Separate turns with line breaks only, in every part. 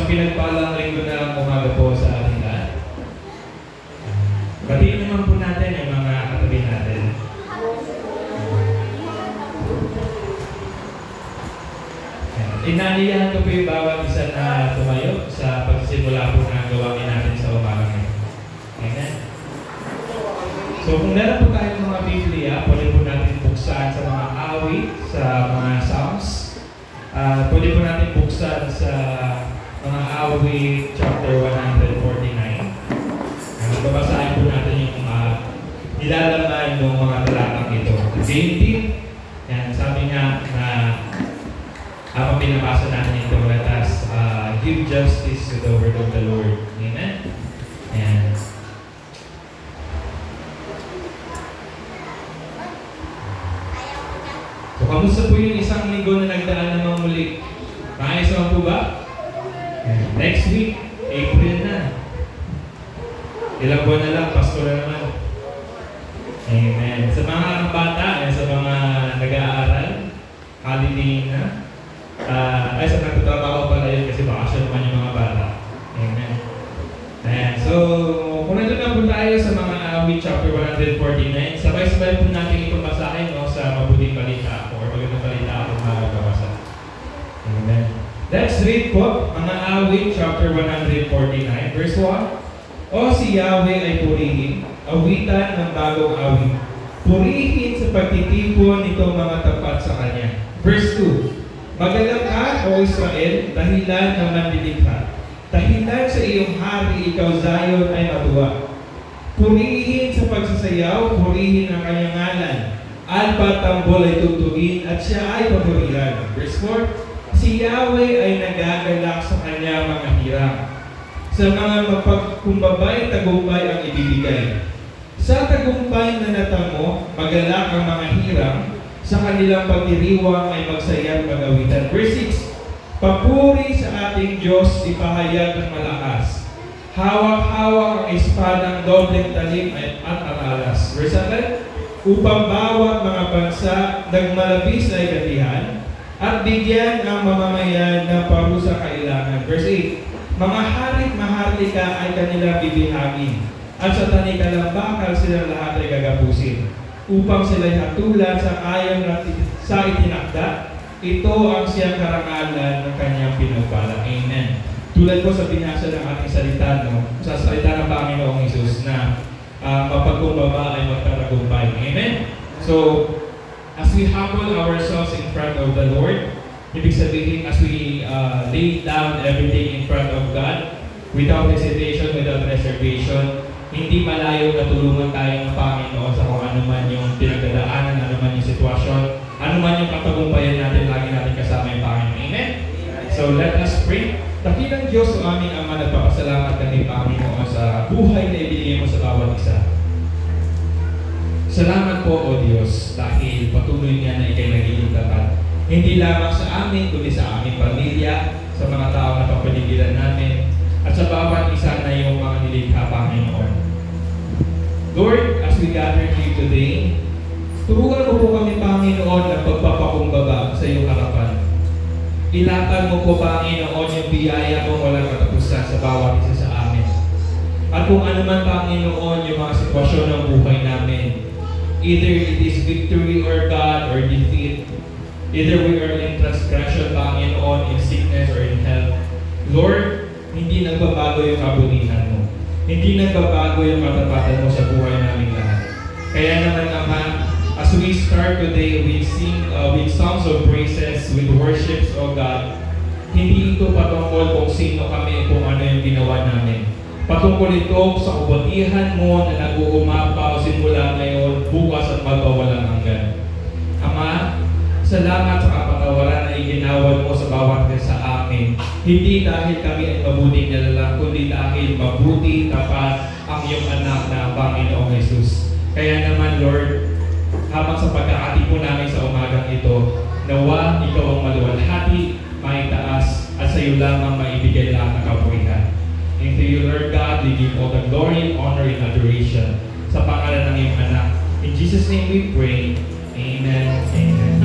pinagpalang linggo na umaga po sa ating lahat. Batiin naman po natin yung mga katabi natin. Inaliyahan ko po yung bawat isa na tumayo sa pagsisimula po ng gawain natin sa umaga ngayon. Amen. So kung meron po tayong mga Biblia, pwede po natin buksan sa mga awit, sa mga Psalms. Pwede po natin buksan sa mga awit chapter 149. Babasahin po natin yung nilalaman ng mga talatang ito. David, yan, sabi nga na habang binabasa natin ito, let us give justice to the word of the Lord. Amen? Ayan. So, kamusta po yung isang linggo na nagdaan naman muli? Maayos naman po ba? Next week, April na. Ilang buwan na lang, Pasko na naman. Amen. Sa mga bata, sa mga nag-aaral, holiday na. Sa nagtatrabaho pala yun kasi bakasyon naman yung mga bata. Amen. Ayan. So, kung nandun na po tayo sa mga awit chapter 149, sabay-sabay po natin itong basahin sa mabuting balita or magandang balita akong makakabasa. Amen. Let's read po mga awit chapter 149, verse 1. O si Yahweh ay purihin, awitan ng bagong awit. Purihin sa pagtitipon nito mga tapat sa Kanya. Verse 2. Magalang ka, O Israel, dahilan ng manlilikha. Dahilan sa iyong hari, ikaw Zion ay matuwa. Purihin sa pagsasayaw, purihin ang kanyang ngalan. Alpa tambol ay tutuin at siya ay papurihan. Verse 4. Si Yahweh ay nagagalak sa kanya mga hirang. Sa mga mapagkumbabay, tagumpay ang ibibigay. Sa tagumpay na natamo, magalak ang mga hirang. Sa kanilang pagdiriwang ay magsayang magawitan. Verse 6. Papuri sa ating Diyos, ipahayag ng malakas. Hawak-hawak ang espadang dobleng talim at aralas. Verse 7. Upang bawat mga bansa nagmalabis ay gatihan at bigyan ang mamamayan ng parusa kailangan. Verse 8. Mga harit maharlika ay kanilang bibihagin at sa tanikalang bakal silang lahat ay gagapusin upang sila'y hatulan sa kayang sa itinakda. Ito ang siyang karangalan ng kanyang pinagpala. Amen. Tulad po sa binasa ng ating salita, sa salita ng Panginoong Hesus na mapagkumbaba ay magtatagumpay. Amen. So, as we humble ourselves in front of the Lord, ibig sabihin, as we lay down everything in front of God, without hesitation, without reservation, hindi malayo na tulungan tayo ng Panginoon sa kung ano man yung pinagdadaanan, ano man yung sitwasyon, ano man yung katagumpayan natin, lagi natin kasama yung Panginoon. Amen? So, let us pray. Dakilang Diyos, o aming Ama, nagpapasalamat kami, Panginoon, sa buhay na ibigay mo sa bawat isa. Salamat po, O Diyos, dahil patuloy nga na ikay nagiging tapat. Hindi lamang sa amin, kundi sa aming pamilya, sa mga tao na papaligiran namin, at sa bawat isa na iyong mga nilikha, Panginoon. Lord, as we gather here today, turuan mo po kami, Panginoon, ng pagpapakumbaba sa iyong harapan. Ilatag mo po, Panginoon, yung biyaya mo walang katapusan sa bawat isa sa amin. At kung ano man, Panginoon, yung mga sitwasyon ng buhay namin, either it is victory or God or defeat, either we are in transgression, Panginoon, in sickness or in health, Lord, hindi nagbabago yung kabutihan mo. Hindi nagbabago yung katapatan mo sa buhay namin lahat. Kaya naman, Ama, as we start today, we sing with songs of praises, with worships, O God, hindi ito patungkol kung sino kami, kung ano yung ginawa namin. Patungkol ito sa kabutihan mo na nag-uumapaw simula ngayon, bukas at magpawalang hanggan. Ama, salamat sa kapatawaran na iginawad mo sa bawat isa sa amin. Hindi dahil kami ay mabuting nalalang, kundi dahil mabuti, tapat ang iyong anak na Panginoong Hesus. Kaya naman, Lord, habang sa pagkakatipo namin sa umagang ito, nawa ikaw ang maluwalhati, maitaas, at sa iyo lamang maibigay lahat ng kapurihan. And to you, Lord God, we give all the glory, honor, and adoration sa pangalan ng iyong anak. In Jesus' name we pray. Amen. Amen.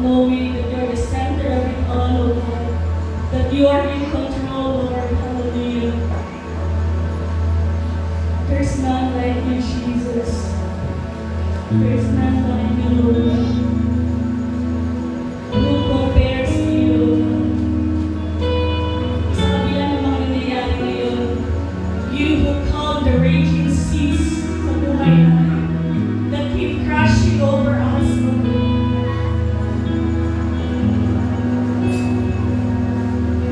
knowing that you're the center of it all, oh God. That you are in control, Lord. Hallelujah. There's none like you, Jesus. There's none like you, Lord. Who compares to you? Sabi yan ang mga nangyayari ngayon. You who calm the raging seas sa buhay namin, that keep crashing over us, Lord.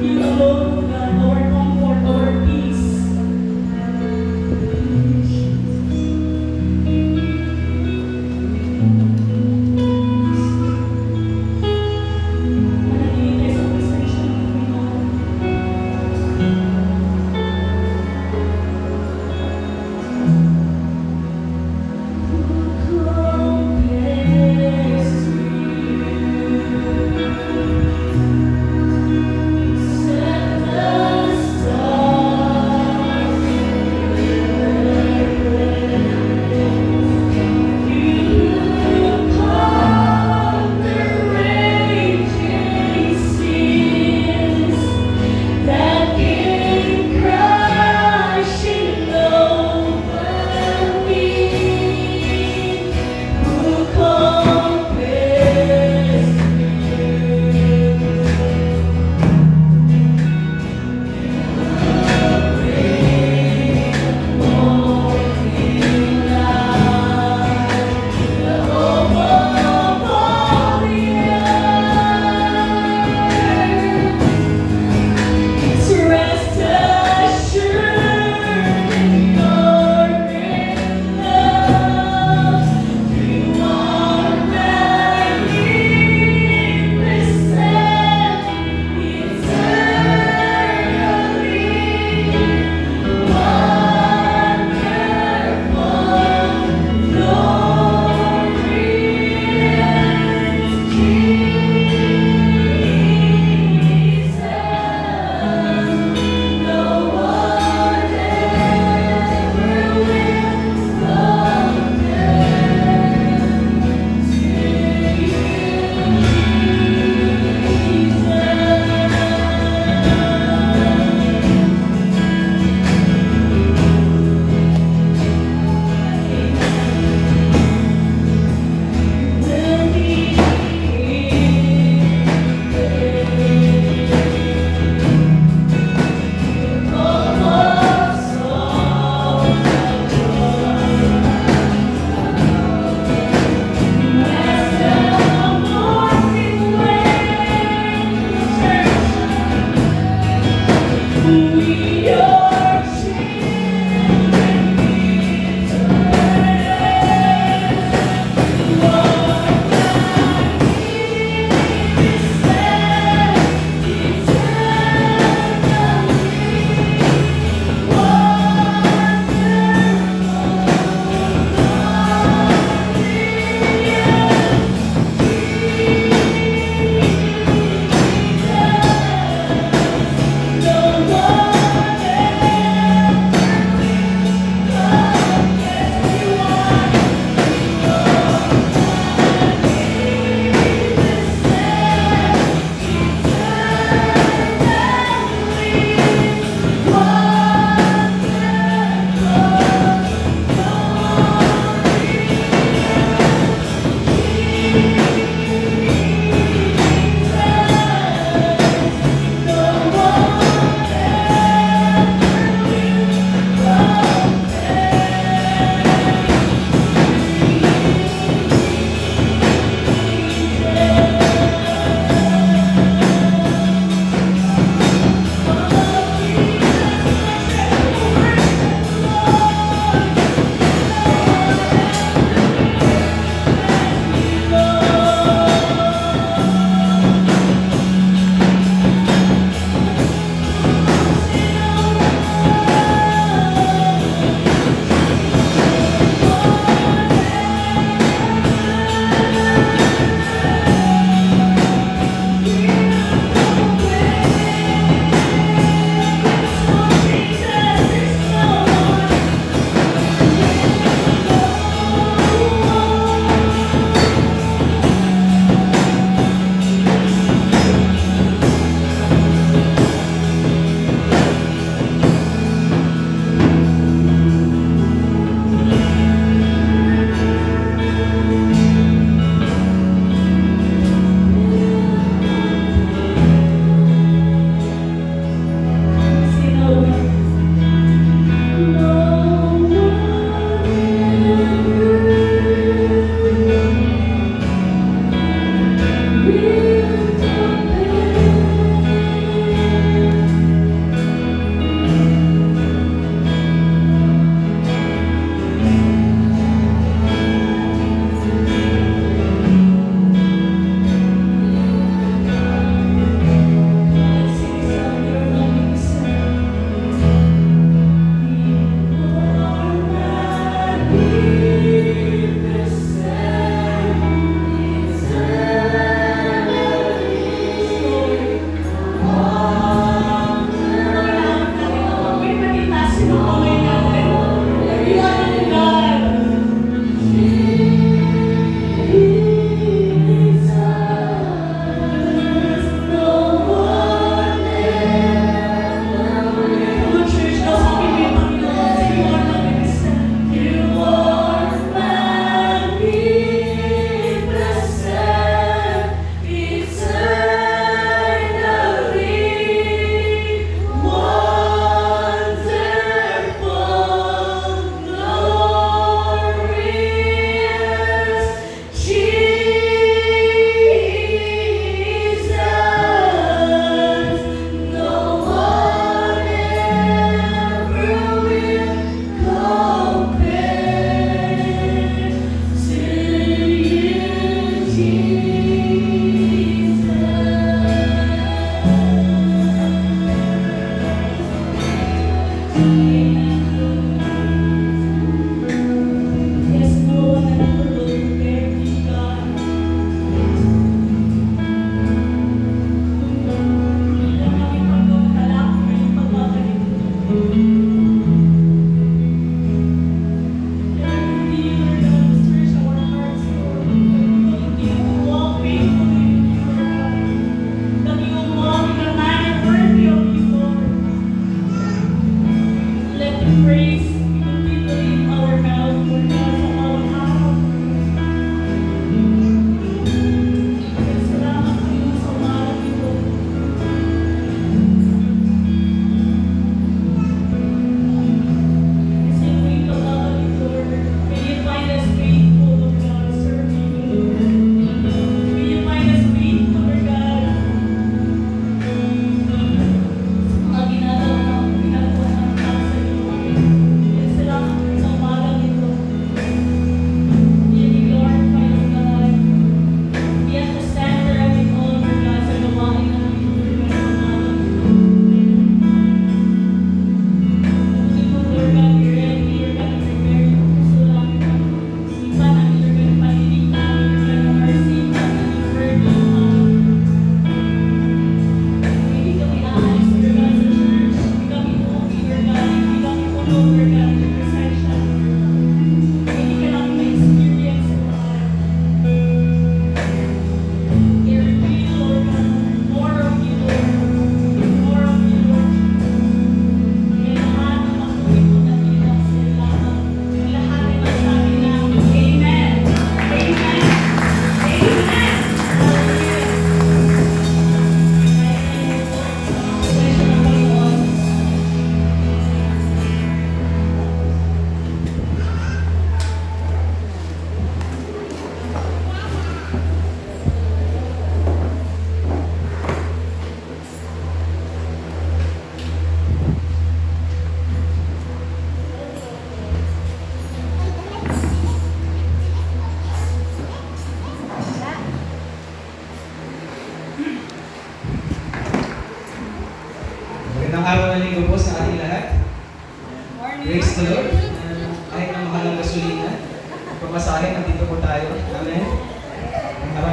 You alone, God, our comfort, our peace.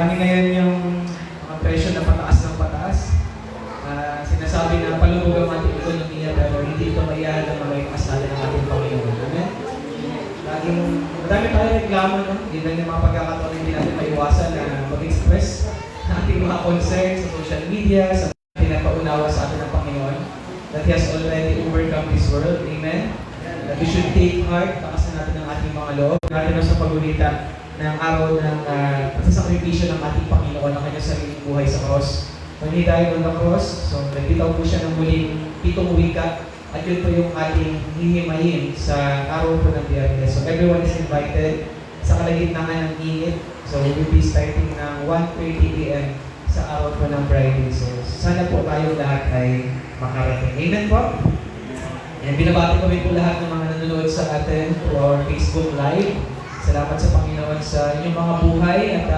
marami ngayon yung mga presyo na pataas ng pataas. Sinasabi na palubog ang ating ekonomiya pero hindi ito maiyahan ng mga itaas natin ng ating Panginoon. Amen? Marami tayong reklamo, no? Hindi lang yung mga pagkakataon hindi natin maiwasan na mag-express ng ating mga concerns sa social media, sa pinapaunawa sa atin ng Panginoon that He has already overcome this world. Amen? That we should take heart, takasan natin ang ating mga loob. Natin sa pagulita ng araw ng pagsasakripisyo ng ating Panginoon ang kanyang sariling buhay sa cross. When He died on the cross, so nagbitaw po siya ng muling 7 wika at yun po yung ating hihimayin sa araw po ng Biyernes. So everyone is invited sa kalagitnaan ng init. So we will be starting ng 1:30 p.m. sa araw po ng Friday. So sana po tayo lahat ay makarating. Amen po? And binabati ko rin po lahat ng mga nanonood sa atin through our Facebook Live. Salamat sa Panginoon sa inyong mga buhay at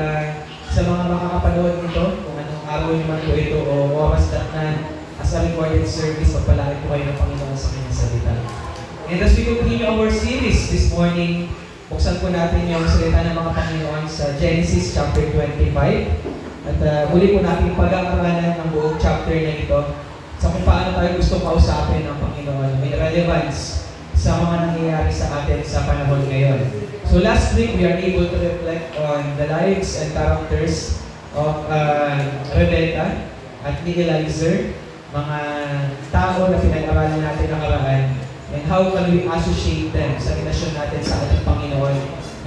sa mga makakapanood nito, kung anong araw naman po ito o oras na as a recorded service, magpalaki po kayo ng Panginoon sa kanyang salita. And as we continue our series this morning, buksan po natin yung salita ng mga Panginoon sa Genesis chapter 25. At muli po natin pag-aaralan ng buong chapter na ito sa kung paano tayo gusto kausapin ng Panginoon. May relevance sa mga nangyayari sa atin sa panahon ngayon. So last week, we are able to reflect on the lives and characters of Rebecca at ni Eliezer, mga tao na pinag-aralan natin nakaraan, and how can we associate them sa relasyon natin sa ating Panginoon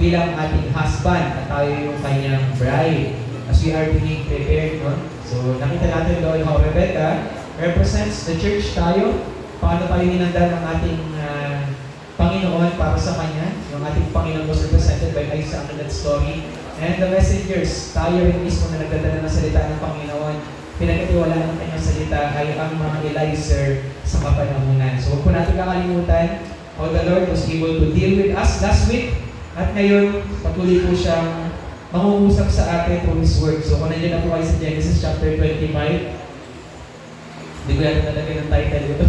bilang ating husband at tayo yung kanyang bride as we are being prepared. No? So nakita natin doon how Rebecca represents the church tayo, paano tayo hinanda ng ating Panginoon para sa Kanya. Yung ating Panginoon was represented by Isaac in that story. And the messengers, tayo rin mismo na nagdadala ng salita ng Panginoon, pinagkatiwala ng kanyang salita ay ang mga Eliezer sa kapanahunan. So huwag po natin kakalimutan how the Lord was able to deal with us last week. At ngayon, patuloy po siyang mangungusap sa atin through His Word. So kung nandiyan na po kayo sa Genesis chapter 25, hindi ko yan nalagay ng title ito.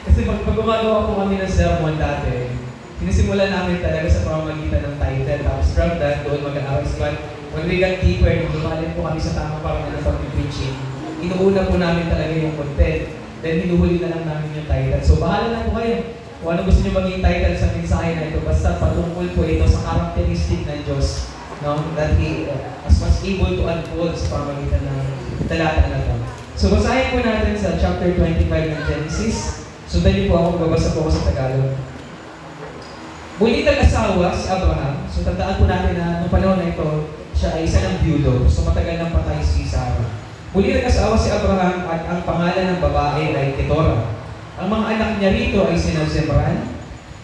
Kasi pag gumagawa po kami ng sermon dati, sinisimulan namin talaga sa pamamagitan ng title. Tapos from that, doon mag-aaral. But when we got deeper, nung lumalim po kami sa tamang parang ng pag-preaching, inuuna po namin talaga yung content. Then hinuhuli na lang namin yung title. So bahala na po kayo. Kung ano gusto nyo maging title sa mensahe na ito, basta patungkol po ito sa karakteristik ng Diyos, no? That He was able to unfold sa pamamagitan ng talata na ito. So basahin po natin sa chapter 25 ng Genesis. Sundan niyo po ako, babasa po ako sa Tagalog. Muli nag-asawa si Abraham. So tandaan po natin na noong panahon na ito, siya ay isa ng byudo. So matagal nang patay si Sarah. Muli nag-asawa si Abraham at ang pangalan ng babae ay Keturah. Ang mga anak niya rito ay sina Zimran,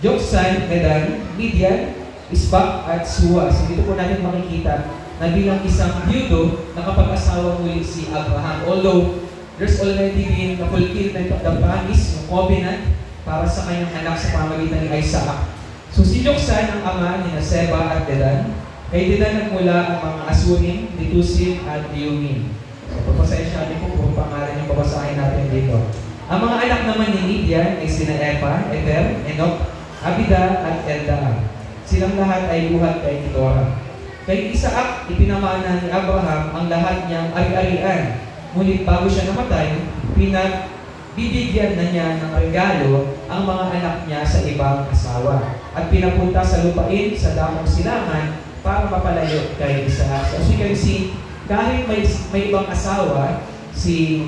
Joksan, Medan, Midian, Isbak at Suwa. So dito po natin makikita na bilang isang byudo, nakapag-asawa muli si Abraham. Although there's already been the fulfillment of the promise, yung covenant, para sa kanyang anak sa pamamagitan ni Isaac. So si Joksan ang ama ni Seba at Dedan. Kay Dedan nagmula ang mga Asurim, Letusim at Leumim. So pagpasensya natin po kung pangalan yung babasahin natin dito. Ang mga anak naman ni Midian ay sina Epa, Eber, Enoch, Abida at Eldaa. Silang lahat ay buhat kay Keturah. Kay Isaac, ipinamana ni Abraham ang lahat niyang ari-arian. Ngunit bago siya namatay, bibigyan na niya ng regalo ang mga anak niya sa ibang asawa at pinapunta sa lupain sa damong silangan para mapalayo kay Isaac. So as you can see, kahit may ibang asawa si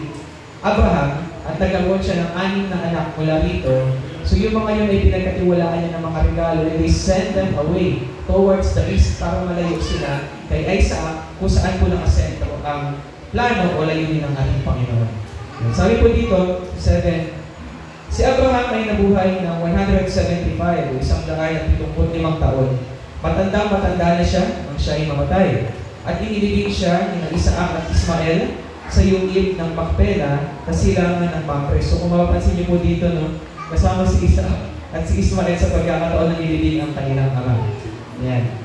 Abraham at nagkaroon siya ng 6 na anak mula rito, so yung mga yun ay pinagkatiwalaan niya ng mga regalo and they send them away towards the east para malayo sila kay Isaac kung saan po nakasentro ang plano o layunin ng ating Panginoon. Sabi po dito, 7, si Abraham ay nabuhay ng 175 o 175 taon. Matanda na siya nang siya ay mamatay. At inilibing siya ni Isaac at Ismael sa yungib ng Makpela na silangan ng Mamre. So kung mapapansin niyo po dito, no, kasama si Isaac at si Ismael sa pagkakataon ng inilibing ang kanilang ama. Yan.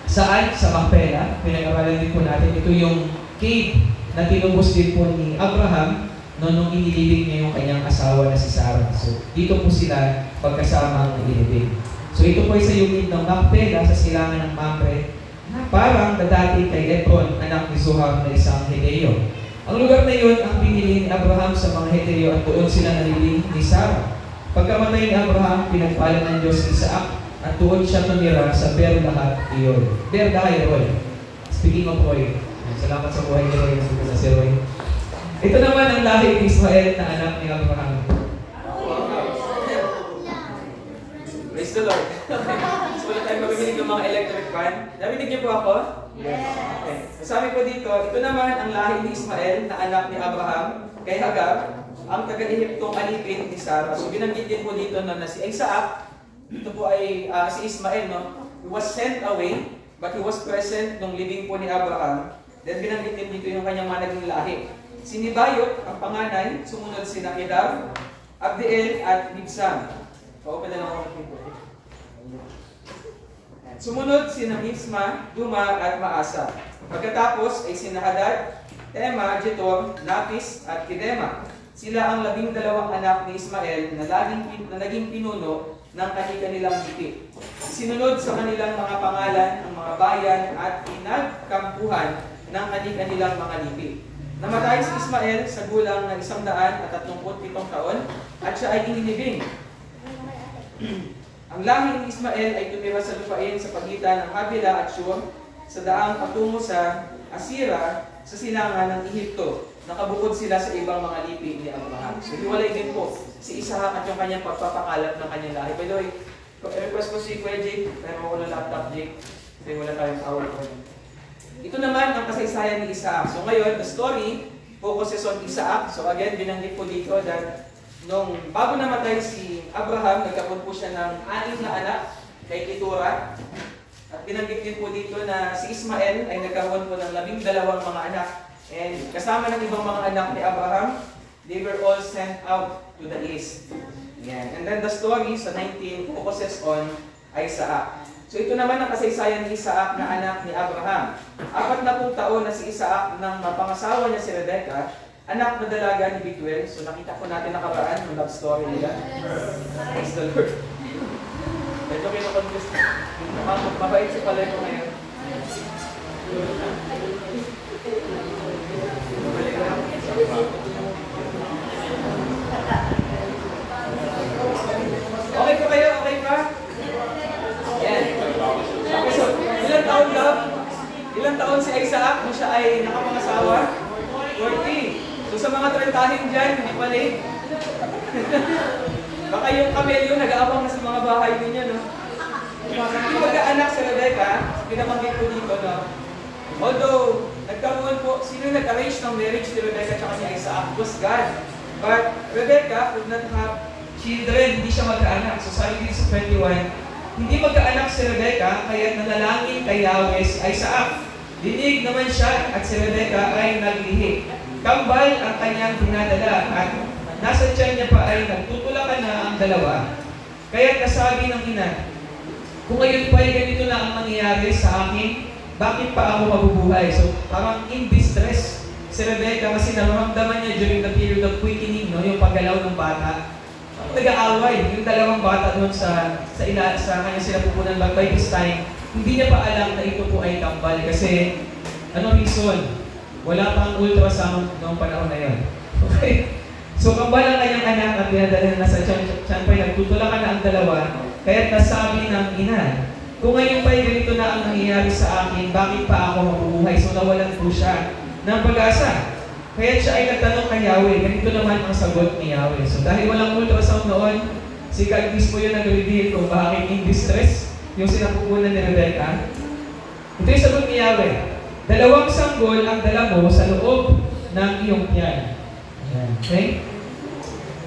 Saan? Sa Makpela. Pinag-aralan din po natin. Ito yung cave na tinubos din po ni Abraham nung inilibing niya yung kanyang asawa na si Sarah. So, dito po sila pagkasama ang inilibing. So, ito po ay sa yungib ng Makpela sa silangan ng Mamre. na parang dati kay Efron, anak ni Zohar na isang Heteo. Ang lugar na iyon ang binili ni Abraham sa mga Heteo at doon sila naliling ni Sarah. Pagkamatay ni Abraham, pinagpala ng Diyos si Isaac at doon siya tumira sa Ber-lahai-roi. Speaking of Roy, salamat sa buhay ni Roy, nandito na si Roy. Ito naman ang lahi ni Ismael na anak ni Abraham. Praise the Lord. So wala tayong mabibinig ng mga electric fan. Narinig niyo po ako? Yes. Okay. So sabi ko dito, ito naman ang lahi ni Ismael na anak ni Abraham kay Hagar, ang taga-Ehiptong alipin ni Sarah. So binanggit din po dito na si Isaac, ito po ay si Ismael, no? He was sent away, but he was present nung living po ni Abraham. Then binanggit din dito yung kanyang mga naging lahi. Si Nebayot, ang panganay, sumunod si Kedar, Abdiel at Mibsam. Pa-open na lang ako ng pinto. Sumunod si Misma, Duma at Maasa. Pagkatapos ay si Hadad, Tema, Jetor, Napis at Kedema. Sila ang 12 anak ni Ismael na naging pinuno ng kanilang lipi. Sinunod sa kanilang mga pangalan ang mga bayan at pinagkampuhan ng kanilang mga lipi. Namatay si Ismael sa gulang ng 137 taon at siya ay inilibing. Ang lahi ni Ismael ay tumira sa lupain sa pagitan ng Havilah at Shur sa daang patungo sa Asira sa silangan ng Ehipto. Nakabukod sila sa ibang mga lipi ni Abraham. So hiwalay din po si Isaac at yung kanyang pagpapakalat ng kanyang lahi. By the way, request ko si Kuya Jake, pero wala laptop Jake. Kasi wala tayong power ko. Ito naman ang kasaysayan ni Isaac. So ngayon, the story focuses on Isaac. So again, binanggit po dito that nung bago namatay si Abraham, nagkaroon po siya ng 6 na anak kay Keturah. At binanggit din po dito na si Ismael ay nagkaroon po ng 12 mga anak. And kasama ng ibang mga anak ni Abraham, they were all sent out to the east. Yan. And then the story sa 19 focuses on Isaac. So ito naman ang kasaysayan ni Isaac na anak ni Abraham. 40 taon na si Isaac nang mapangasawa niya si Rebecca, anak na dalaga ni Bituel. So nakita ko natin nakaraan yung love story nila. Praise the Lord. Ito kino-confuse. Mabait si Palay ko ngayon. Okay pa kayo? Okay pa? Yan. Okay, so ilang taon daw? Ilang taon si Isaac nung siya ay nakapangasawa? 40. So sa mga 30 dyan, hindi pa late. Baka yung kamelyo nag-aabang na sa mga bahay ninyo, no? Hindi mag-aanak si Rebecca, pinabanggit ko dito, no? Although, nagkaroon po, sino nag-arrange ng marriage ni Rebecca at si Isaac? It was God. But Rebecca could not have children, hindi siya mag-aanak. So sabi dito sa 21, hindi mag-aanak si Rebecca, kaya nanalangin kay Yahweh si Isaac. Dinig naman siya at si Rebecca ay naglihi. Kambal ang kanyang dinadala at nasa tiyan niya pa ay nagtutulakan na ang dalawa. Kaya nasabi ng ina, kung ngayon pa ay ganito na ang nangyayari sa akin, bakit pa ako mabubuhay? So parang in distress si Rebecca kasi nararamdaman niya during the period of quickening, no, yung paggalaw ng bata. Nag-aaway yung dalawang bata doon sa kanya sila pupunan. But by this time, hindi niya pa alam na ito po ay kambal kasi ano reason? Wala pang ultrasound noong panahon na yun. Okay? So kambal ang kanyang anak at pinadala na sa tiyan pa nagtutulakan na ang dalawa. Kaya nasabi ng ina, kung ngayon pa ganito na ang nangyayari sa akin, bakit pa ako mabubuhay? So nawalan po siya ng pag-asa. Kaya siya ay nagtanong kay Yahweh, ganito naman ang sagot ni Yahweh. So dahil walang ultrasound noon, si God mismo yun nag-reveal kung bakit in distress yung sinapupunan ni Rebecca. Ito yung sagot ni Yahweh, 2 sanggol ang dala mo sa loob ng iyong tiyan. Okay?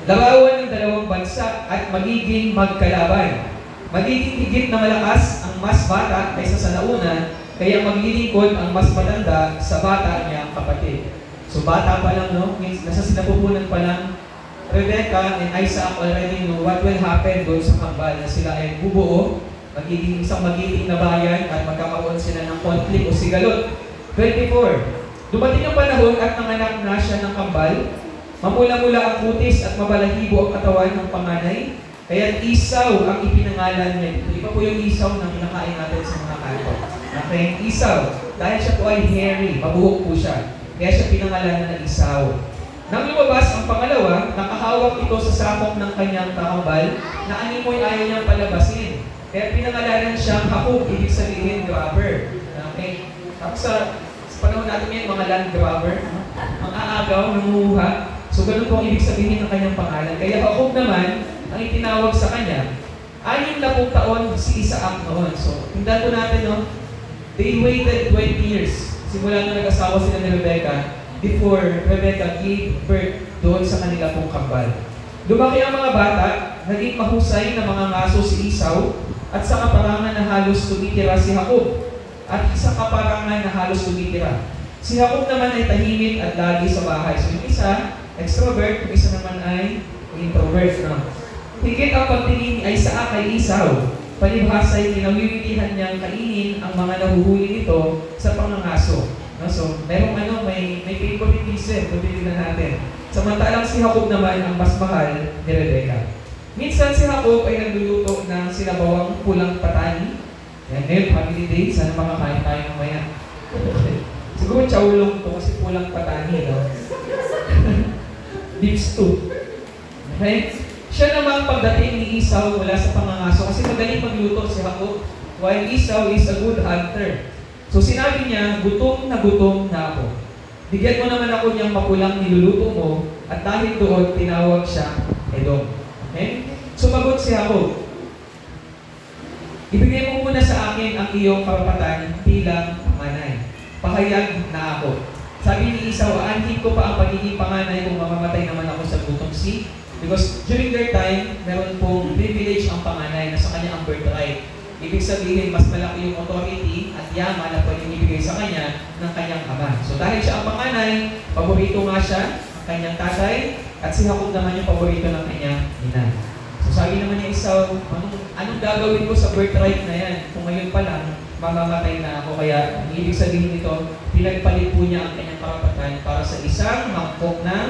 Larawan ng 2 bansa at magiging magkalaban. Magiging higit na malakas ang mas bata kaysa sa nauna, kaya maglilingkod ang mas matanda sa bata niyang kapatid. So bata pa lang, no? Nasa sinapupunan pa lang, Rebecca and Isaac already know what will happen doon sa kambal na sila ay bubuo, magiging isang magiting na bayan at magkakaroon sila ng conflict o sigalot. 24. Dumating ang panahon at nanganak na siya ng kambal, mamula-mula ang kutis at mabalahibo ang katawan ng panganay, kaya Isaw ang ipinangalan niya. Iba po yung Isaw na kinakain natin sa mga kanto. Okay? Okay? Esau. Dahil siya po ay hairy, mabuhok po siya. Kaya siya pinangalanan na Esau. Nang lumabas ang pangalawa, nakahawak ito sa sakop ng kanyang kakambal na animoy ayaw niyang palabasin. Kaya pinangalanan siyang Jacob, ibig sabihin grabber. Okay? Tapos sa panahon natin ngayon, mga land grabber, mga aagaw, nanguha. So ganun po ang ibig sabihin ng kanyang pangalan. Kaya Jacob naman, ang itinawag sa kanya, 60 taon si Isaac noon. So, tingnan po natin, no? They waited 20 years. Simula nung nag-asawa sila ni Rebecca, before Rebecca gave birth doon sa kanila pong kambal. Lumaki ang mga bata, naging mahusay na mga ngaso si Esau, at sa kaparangan na halos tumitira si Jacob. At sa kaparangan na halos tumitira. Si Jacob naman ay tahimik at lagi sa bahay. So yung isa, extrovert, yung isa naman ay introvert. No? Higit ang pagtingin ni Isaac kay Esau, palibhasa ay pinawiwilihan niyang kainin ang mga nahuhuli nito sa pangangaso. No? So, may favoritism, kung titignan natin. Samantalang si Jacob naman ang mas mahal ni Rebecca. Minsan si Jacob ay nagluluto ng sinabawang pulang patani. Yan, ngayon, family day, sana makakain tayo mamaya. Siguro chowlong to kasi pulang patani, no? Beef stew. Okay? Siya namang pagdating ni Esau mula sa pangangaso kasi magaling magluto si Jacob, while Esau is a good hunter. So sinabi niya, gutom na ako. Bigyan mo naman ako niyang mapulang niluluto mo at dahil doon, tinawag siya Edom. Okay? Sumagot si Jacob, ibigay mo muna sa akin ang iyong karapatan bilang panganay. Pahayag na ako. Sabi ni Esau, aanhin ko pa ang pagiging panganay kung mamamatay naman ako sa gutong sea. Because during their time, meron pong privilege ang panganay na sa kanya ang birthright. Ibig sabihin, mas malaki yung authority at yaman na pwedeng ibigay sa kanya ng kanyang ama. So dahil siya ang panganay, paborito nga siya ang kanyang tatay, at si Jacob naman yung paborito ng kanyang ina. So sabi naman ni Esau, anong gagawin ko sa birthright na yan? Kung ngayon pa lang, mamamatay na ako. Kaya ang ibig sabihin nito, pinagpalit po niya ang kanyang karapatan para sa isang mangkok ng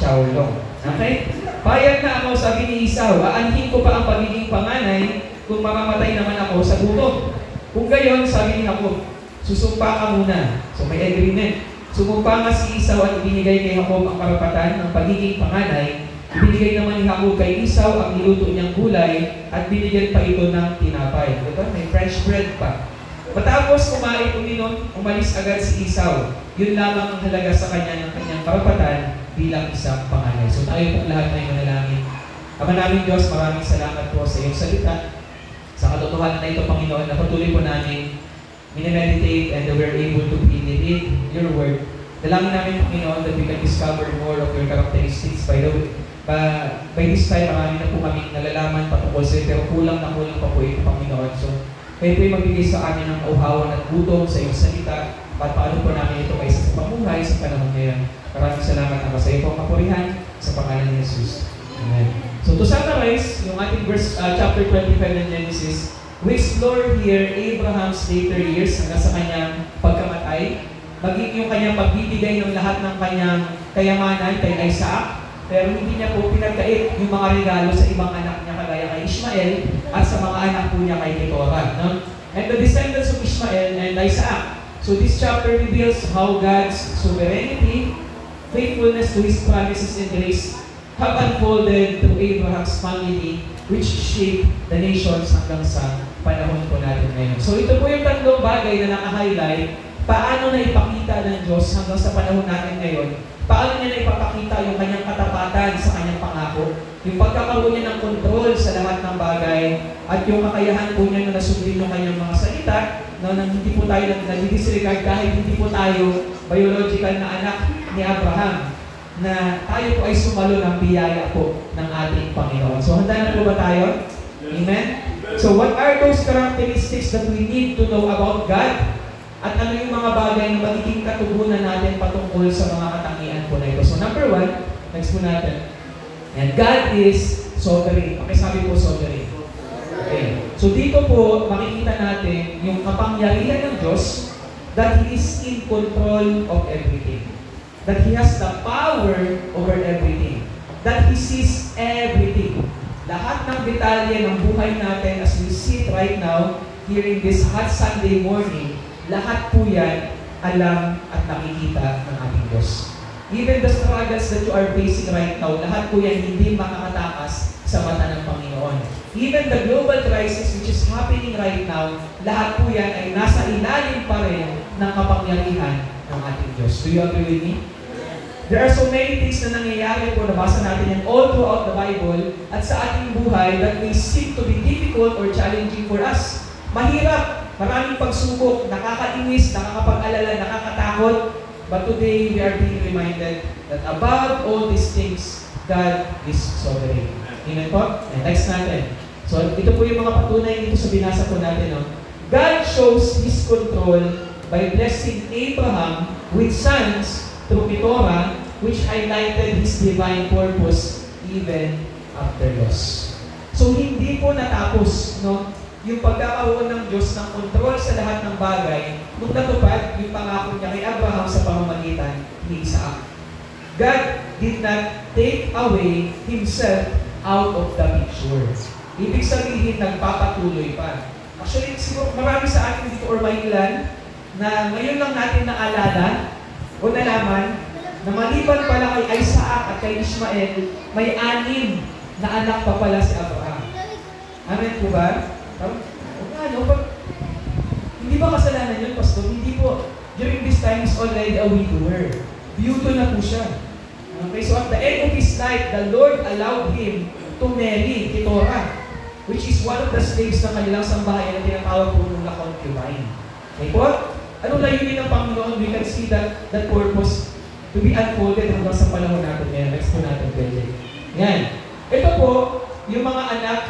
chowlong. Okay? Payag na ako, sabi ni Esau, aanhin ko pa ang pagiging panganay kung mamamatay naman ako sa gutom. Kung gayon, sabi ni Jacob, susumpa ka muna. So may agreement. Sumumpa nga si Esau at ibinigay kay Jacob ang karapatan ng pagiging panganay. Ibinigay naman ni Jacob kay Esau ang niluto niyang gulay at binigyan pa ito ng tinapay. Diba? May fresh bread pa. Matapos kumain, uminom, umalis agad si Esau. Yun lamang ang halaga sa kanya ng kanyang karapatan bilang isang panganay. So tayo pong lahat na manalangin. Ama namin Diyos, maraming salamat po sa iyong salita. Sa katotohanan na ito, Panginoon, na patuloy po namin minimeditate and that we're able to read your word. Dalangin namin, Panginoon, that we can discover more of your characteristics. By this time, marami na po kami nalalaman patungkol sa iyo, pero kulang na kulang pa po ito, Panginoon. So, kayo po'y magbigay sa amin ng kauhawan at gutom sa iyong salita at paano po namin ito kaysa sa pamuhay sa panahon ngayon. Maraming salamat na sa iyo po ang kapurihan sa pangalan ni Jesus. Amen. So to summarize, yung ating chapter 25 ng Genesis, we explore here Abraham's later years hanggang sa kanyang pagkamatay, maging yung kanyang pagbibigay ng lahat ng kanyang kayamanan kay Isaac, pero hindi niya po pinagkait yung mga regalo sa ibang anak niya kagaya kay Ishmael at sa mga anak po niya kay Keturah. No? And the descendants of Ishmael and Isaac. So this chapter reveals how God's sovereignty, faithfulness to His promises and grace have unfolded through Abraham's family, which shaped the nations hanggang sa panahon po natin ngayon. So ito po yung tatlong bagay na naka-highlight, paano na ipakita ng Diyos hanggang sa panahon natin ngayon, paano niya na ipapakita yung kanyang katapatan sa kanyang pangako, yung pagkakaroon niya ng control sa lahat ng bagay, at yung kakayahan po niya na nasundin yung kanyang mga salita, no, nang hindi po tayo nag-disregard kahit hindi po tayo biological na anak ni Abraham, na tayo po ay sumalo ng biyaya po ng ating Panginoon. So handa na po ba tayo? Amen? So what are those characteristics that we need to know about God? At ano yung mga bagay na magiging katugunan natin patungkol sa mga katangian po na ito? So number one, next po natin. And God is sovereign. Pakisabi po sovereign. Okay. So dito po makikita natin yung kapangyarihan ng Diyos that He is in control of everything. That He has the power over everything. That He sees everything. Lahat ng detalye ng buhay natin as we sit right now, here in this hot Sunday morning, lahat po yan alam at nakikita ng ating Diyos. Even the struggles that you are facing right now, lahat po yan hindi makakatakas sa mata ng Panginoon. Even the global crisis which is happening right now, lahat po yan ay nasa ilalim pa rin ng kapangyarihan ng ating Diyos. Do you agree with me? There are so many things na nangyayari po, nabasa natin yan all throughout the Bible at sa ating buhay that may seem to be difficult or challenging for us. Mahirap, maraming pagsubok, nakakainis, nakakapag-alala, nakakatakot. But today, we are being reminded that above all these things, God is sovereign. Amen po? Next natin. So, ito po yung mga patunay dito sa binasa po natin. No? God shows His control by blessing Abraham with sons through Keturah, which highlighted His divine purpose even after loss. So, hindi po natapos, no? Yung pagkakaroon ng Diyos ng kontrol sa lahat ng bagay, nung natupad yung pangako niya kay Abraham sa pamamagitan ni Isaac. God did not take away Himself out of the picture. Ibig sabihin, nagpapatuloy pa. Actually, siguro marami sa atin dito or may ilan na ngayon lang natin naalala o nalaman na maliban pala kay Isaac at kay Ishmael, may 6 na anak pa pala si Abraham. Amen po ba? Hindi ba kasalanan yun, Pastor? Hindi po. During this time, he's already a widower. Biyuto na po siya. Okay, so at the end of his life, the Lord allowed him to marry Keturah, which is one of the slaves ng kanilang sambahayan na tinatawag po nung concubine. Okay po? Anong layunin ng Panginoon? We can see that purpose to be unfolded hanggang sa panahon natin ngayon. Next po natin, Benji. Yan. Ito po, yung mga anak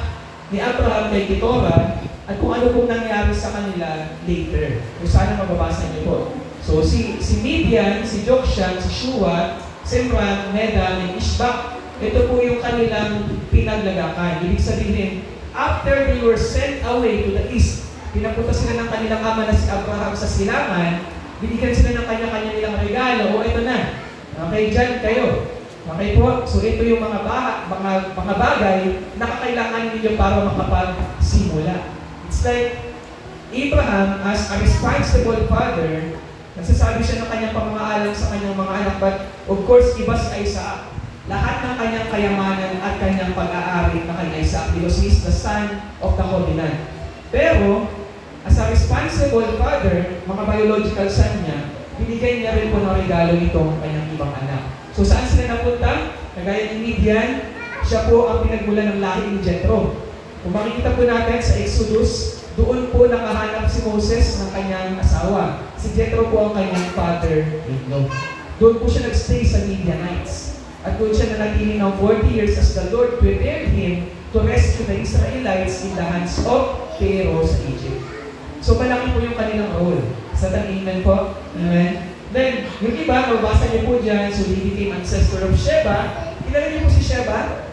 ni Abraham kay Keturah at kung ano pong nangyari sa kanila later. Kung sana mababasa niyo po. So, si Midian, si Jokshan, si Shua, Simran, Medan, and Ishbak, ito po yung kanilang pinaglagakan. Ibig sabihin, after they were sent away to the east, pinapunta sila ng kanilang ama na si Abraham sa silangan, binigyan sila ng kanya-kanya nilang regalo. O ito na, okay, dyan kayo. Okay po, so ito yung mga bagay na kakailangan ninyo para makapagsimula. It's like Abraham, as a responsible father, nagsasabi siya ng kanyang pamamaalam sa kanyang mga anak, but of course, iba si Isaac. Lahat ng kanyang kayamanan at kanyang pag-aari na kay Isaac because he is the son of the covenant. Pero, as a responsible father, mga biological son niya, binigay niya rin po ng regalo itong kanyang ibang anak. So saan sila napunta? Kagaya ni Midian, siya po ang pinagmulan ng lahi ni Jethro. Kung makikita po natin sa Exodus, doon po nakahanap si Moses ng kanyang asawa. Si Jethro po ang kanyang father-in-law. Doon po siya nagstay sa Midianites. At doon siya nanatili ng 40 years as the Lord prepared him to rescue the Israelites in the hands of Pharaoh sa Egypt. So malaki po yung kanilang role. Sa amen po? Amen? Then, yung iba, mabasa niyo po dyan, so he became ancestor of Sheba. Kilala niyo po si Sheba?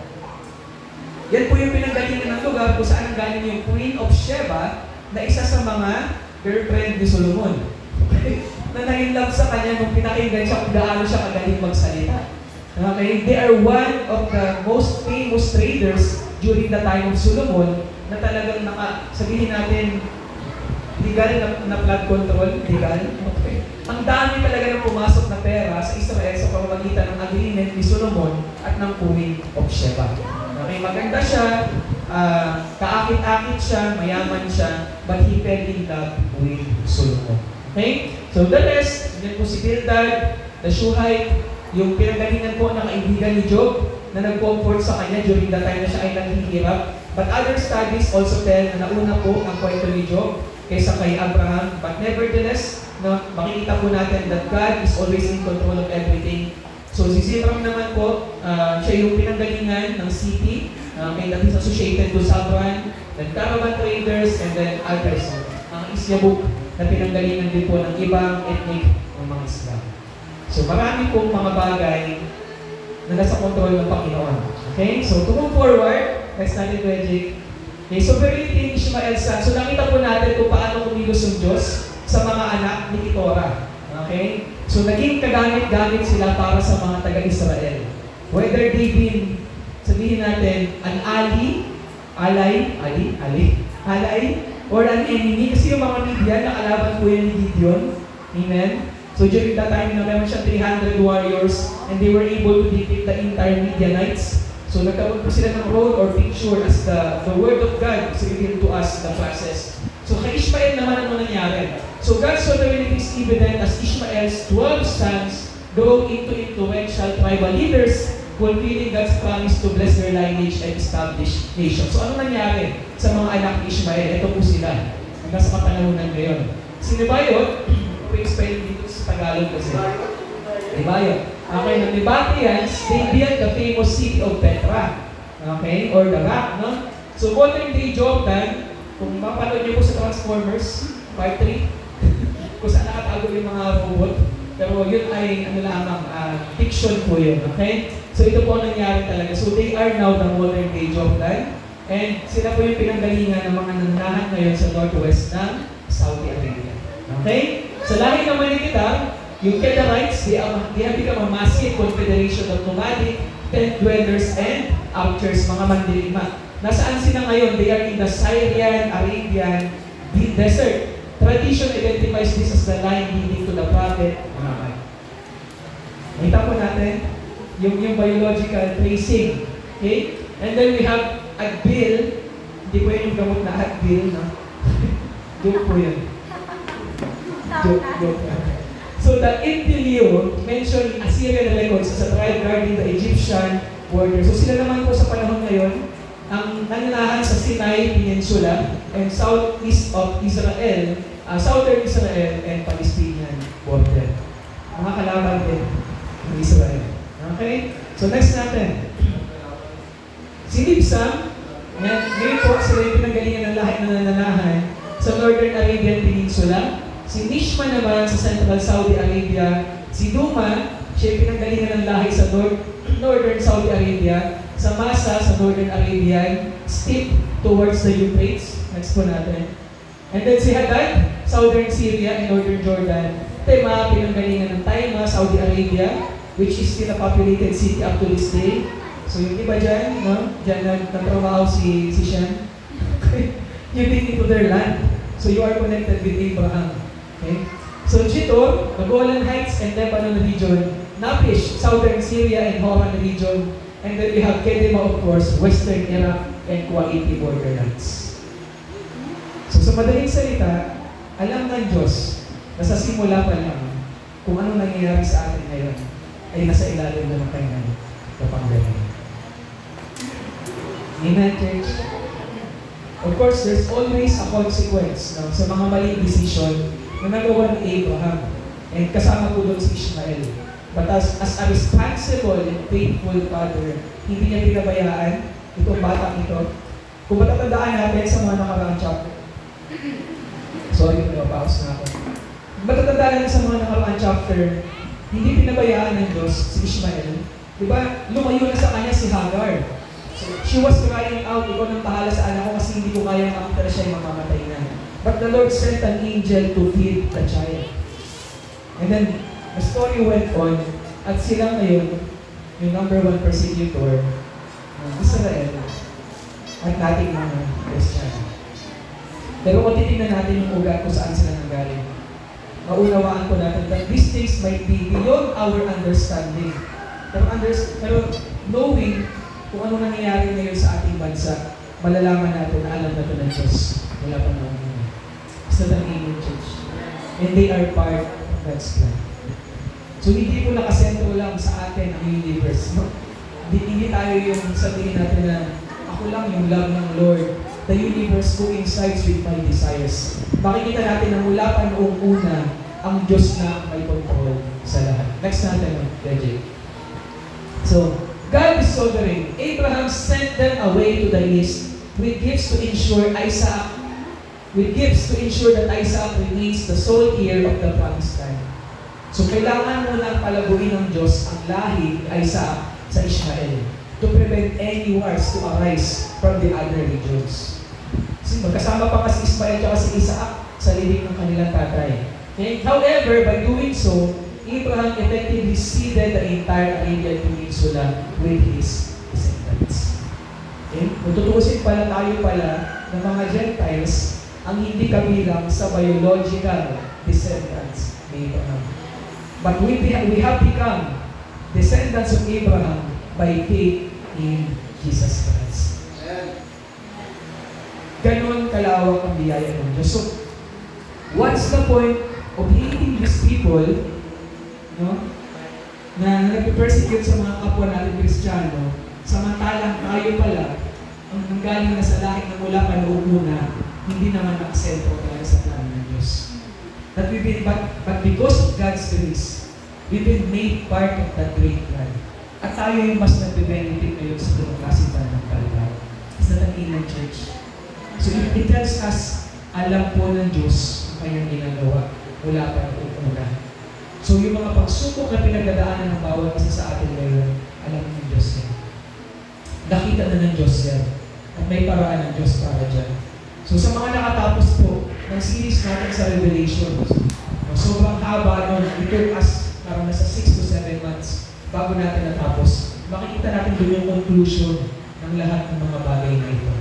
Yan po yung pinanggalingan ng lugar kung saan ang galing yung Queen of Sheba na isa sa mga girlfriend ni Solomon. Na nag-inlove sa kanya nung pinakinggan siya kung gaano siya kagaling magsalita. Okay? They are one of the most famous traders during the time of Solomon na talagang sabihin natin, legal na flood control, legal. Okay. Ang dami talaga ng pumasok na pera sa Israel sa pamamagitan ng agreement ni Solomon at ng Queen of Sheba. Okay, maganda siya, kaakit-akit siya, mayaman siya, but he fell in love with Solomon. Okay? So the rest, yan po si Bildad, the Shuhite, yung pinagalingan po ng kaibigan ni Job na nag-comfort sa kanya during the time na siya ay naghihirap. But other studies also tell na nauna po ang kwento ni Job kaysa kay Abraham. But nevertheless, makikita po natin that God is always in control of everything. So si Sitram naman po, siya yung pinanggalingan ng city, that is associated to Sabran, then caravan traders, and then others. Ang Isyabuk na pinanggalingan din po ng ibang ethnic ng mga Islam. So marami pong mga bagay na nasa control ng Panginoon. Okay? So to move forward, next natin, Reggie. Okay, so virility ni Ishmael's son. So nakita po natin kung paano kumilos yung Diyos sa mga anak ni Keturah. Okay? So naging kagamit-gamit sila para sa mga taga-Israel. Whether they been, sabihin natin, an alay, or an enemy. Kasi yung mga Midian, nakalaban po yan ni Gideon. Amen? So during that time, meron siya 300 warriors and they were able to defeat the entire Midianites. So nagkaroon po sila ng role or picture as the word of God is revealed to us the process. So kay Ishmael naman ano nangyari? So God's sovereignty is evident as Ishmael's 12 sons grow into influential tribal leaders, fulfilling God's promise to bless their lineage and establish nation. So ano nangyari sa mga anak ni Ishmael? Ito po sila. Hanggang sa kapanahunan ngayon. Si Nebayot, explain dito sa Tagalog kasi. Nebayot. Okay, the Nabateans, they built the famous city of Petra. Okay, or the rock, no? So, modern day Jordan, kung mapanood niyo po sa Transformers, Part 3, kung saan nakatago yung mga robot, pero yun ay, ano lamang, fiction po yun, okay? So, ito po ang nangyari talaga. So, they are now the modern day Jordan, and sila po yung pinanggalingan ng mga nananahan ngayon sa northwest ng Saudi Arabia. Okay? Sa lahi naman ni kita, yung Kedarites, they have become a massive confederation of nomadic, tent dwellers, and outers, mga mandirigma. Nasaan sila ngayon? They are in the Syrian, Arabian desert. Tradition identifies this as the line leading to the prophet Muhammad. Nakita po natin yung biological tracing. Okay? And then we have Adbil. Hindi po yung gamot na Adbil, no? Joke po yun. Joke. So the Intilio mentioned in Assyrian records as a tribe guarding the Egyptian border. So sila naman po sa panahon ngayon, ang nananahan sa Sinai Peninsula and southeast of Israel, southern Israel and Palestinian border. Mga kalaban din ng Israel. Okay? So next natin. Si Libsam, ngayon po sila yung pinanggalingan ng lahat na nananahan sa Northern Arabian Peninsula. Si Nishma naman sa Central Saudi Arabia. Si Duma, siya yung pinanggalingan ng lahi sa Northern Saudi Arabia. Sa Masa, sa Northern Arabian. Steep towards the Euphrates. Next po natin. And then si Hadad, Southern Syria and Northern Jordan. Tema, pinanggalingan ng Taima, Saudi Arabia, which is still a populated city up to this day. So yung iba dyan, no? Dyan nagtrabaho si Shem. You've been into their land. So you are connected with Abraham. Okay? So Jitor, Golan Heights and Lebanon region, Napish, Southern Syria and Horan region, and then we have Kedema, of course, Western Iraq and Kuwaiti borderlands. So sa madaling salita, alam ng Diyos na sa simula pa lang kung ano nangyayari sa atin ngayon ay nasa ilalim na ng kanyang kapangyarihan. Amen, church? Of course, there's always a consequence no, sa mga maling decision na nagawa ni Abraham. And kasama po doon si Ishmael. But as a responsible and faithful father, hindi niya pinabayaan itong batang ito. Kung matatandaan natin sa mga nakaraang chapter. Sorry, pinapaus na ako. Kung matatandaan natin sa mga nakaraang chapter, hindi pinabayaan ng Diyos si Ishmael. Diba, lumayo na sa kanya si Hagar. So, she was crying out, ikaw nang bahala sa anak ko kasi hindi ko kayang makita siya yung mamamatay na. But the Lord sent an angel to feed the child. And then, the story went on, at sila ngayon, yung number 1 persecutor ng Israel, at nating mga Christian. Pero kung titignan natin yung ugat kung saan sila nanggaling, maunawaan po natin that these things might be beyond our understanding. Pero knowing kung ano nangyayari ngayon sa ating bansa, malalaman natin na alam na ito ng Diyos. Wala pa naman yun. It's not an alien church. And they are part of God's plan. So hindi po nakasentro lang sa atin ang universe. No? Hindi tayo yung sabihin natin na ako lang yung love ng Lord. The universe coincides with my desires. Makikita natin na mula pa noong una, ang Diyos na may control sa lahat. Next natin, Reggie. So, God is sovereign. Abraham sent them away to the east with gifts to ensure that Isaac remains the sole heir of the promised land. So, kailangan mo lang palaguin ng Diyos ang lahi ni Isaac sa Ishmael to prevent any wars to arise from the other regions. Kasi magkasama pa si Ismael at si Isaac sa libing ng kanilang tatay. Okay? However, by doing so, Abraham effectively seeded the entire Arabian Peninsula with his descendants. Okay? Kung tutuusin pala tayo pala ng mga Gentiles, ang hindi kabilang sa biological descendants ni Abraham. But we have become descendants of Abraham by faith in Jesus Christ. Ganon kalawak ang biyaya ng Diyos. So, what's the point of hating these people, no, na nag-persecute sa mga kapwa natin Kristiyano, samantalang tayo pala, ang nanggaling na sa lahing na mula pa noong una, hindi naman nakasentro talaga sa plano ng Diyos. But because of God's grace, we've been made part of that great plan. At tayo yung mas nagbe-benefit ngayon sa pinagkasitan ng Kalbar. Is that an amen, church? So it tells us, alam po ng Diyos ang kanyang ginagawa mula pa noong una. So yung mga pagsubok na pinagdadaanan ng bawat isa sa atin ngayon, alam ng Diyos yan. Nakita na ng Diyos yan. At may paraan ng Diyos para dyan. So sa mga nakatapos po ng series natin sa Revelations, sobrang haba nun, it took us parang nasa 6 to 7 months bago natin natapos. Makikita natin doon yung conclusion ng lahat ng mga bagay na ito.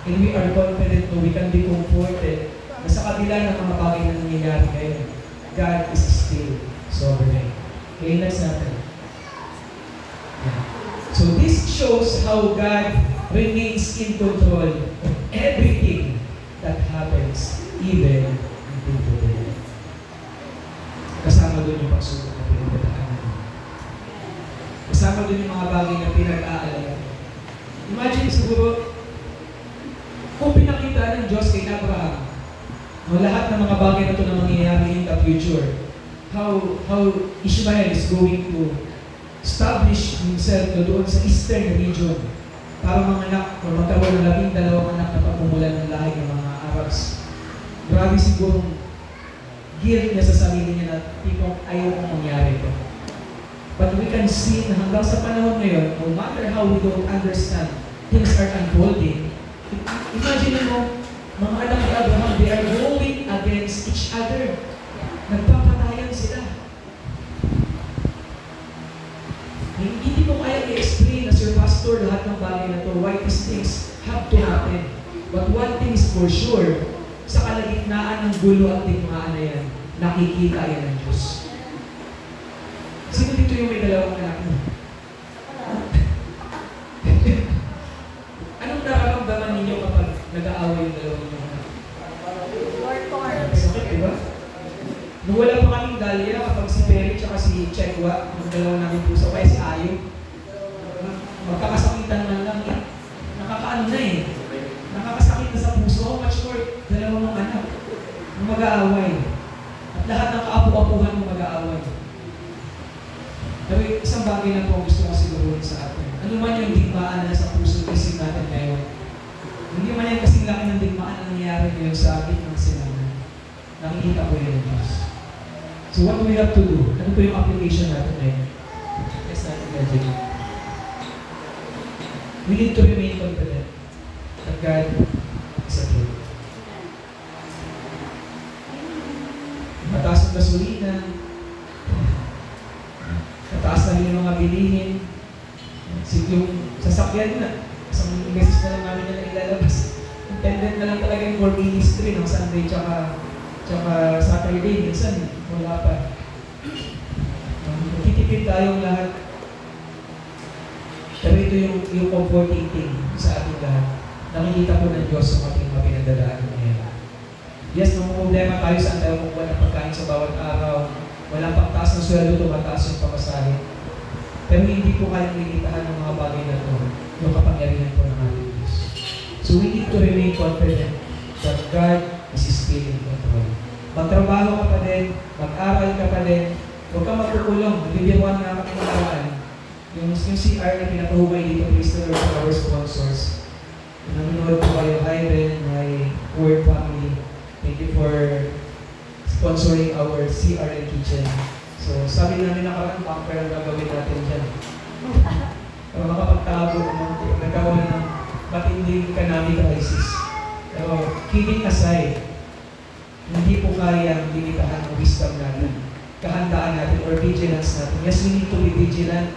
And we are confident na we can be comforted na sa kabila ng mga bagay na nangyayari ngayon, God is still sovereign. Okay, next natin. Yeah. So this shows how God remains in control of everything that happens, even until today. Kasama doon yung pagsubok na pinagdadaanan. Kasama doon yung mga bagay na pinag-aalala. Imagine siguro, kung pinakita ng Diyos kay Abraham, lahat ng mga bagay na ito na mangyayari in the future, how Ishmael is going to establish himself doon sa eastern region para manganak o magkaroon ng 12 anak na pagmumulan ng lahi ng mga Arabs. Grabe sigurong guilt niya sa sarili niya na tipong ayaw kong mangyari ito. But we can see na hanggang sa panahon ngayon, no matter how we don't understand, things are unfolding. Imagine mo, mga anak ni Abraham, they are going against each other. Nagpapatayan sila. Hindi mo kaya i-explain as your pastor lahat ng bagay na to, why these things have to happen. But one thing is for sure, sa kalagitnaan ng gulo at digmaan na yan, nakikita yan ng Diyos. Sino dito yung may dalawang anak mo? Anong nararamdaman ninyo kapag nag-aaway yung dalawang ninyo anak? Sakit, diba? Nung wala pa kaming Dahlia, kapag si Perry at si Chekwa, yung dalawang namin puso, kaya si Ayo, magkakasakitan man lang eh. Nakakaano na eh. Nakakasakit na sa puso. How much more dalawang mong anak na mag-aaway. At lahat ng kaapu-apuhan mo mag-aaway. Pero isang bagay na po gusto ko siguruhin sa atin. Ano man yung digmaan na sa puso isip natin ngayon, hindi man yan kasing laki ng digmaan na nangyayari ngayon sa atin ng sinaman. Nakikita ko yun ng Diyos. So what do we have to do? Ano po yung application natin ngayon? Yes, natin gadget. We need to remain confident that God is a truth. Mataas ang gasolina, mataas na rin yung mga bilihin, yung sasakyan na, isang beses na lang namin nila ilalabas. Intended na lang talaga yung for ministry ng Sunday tsaka Saturday, minsan wala pa. Kitipid tayong lahat. Pero ito yung comforting thing sa ating lahat. Nakikita po ng Diyos sa ating mga pinagdadaanan ngayon. Yes, nung problema tayo saan tayo kung walang pagkain sa bawat araw, walang pagtaas ng sweldo, tumataas yung pamasahe. Pero hindi po kayang limitahan ng mga bagay na ito, yung kapangyarihan po ng ating Diyos. So we need to remain confident that God is still in control. Magtrabaho ka pa din, mag-aral ka pa din, huwag ka magkukulong. Bibirwan na kami ng yung CR na pinapahumay dito, please to our sponsors. Nanonood po kayo, hi Ben, my word family. Thank you for sponsoring our CR and kitchen. So sabi namin nakaraan, bumper ang gagawin natin dyan. Para makapagtago ng nagkaroon ng matinding economic crisis. Pero kidding aside, hindi po kaya ang limitahan ng wisdom natin, kahandaan natin, or vigilance natin. Yes, we need to be vigilant.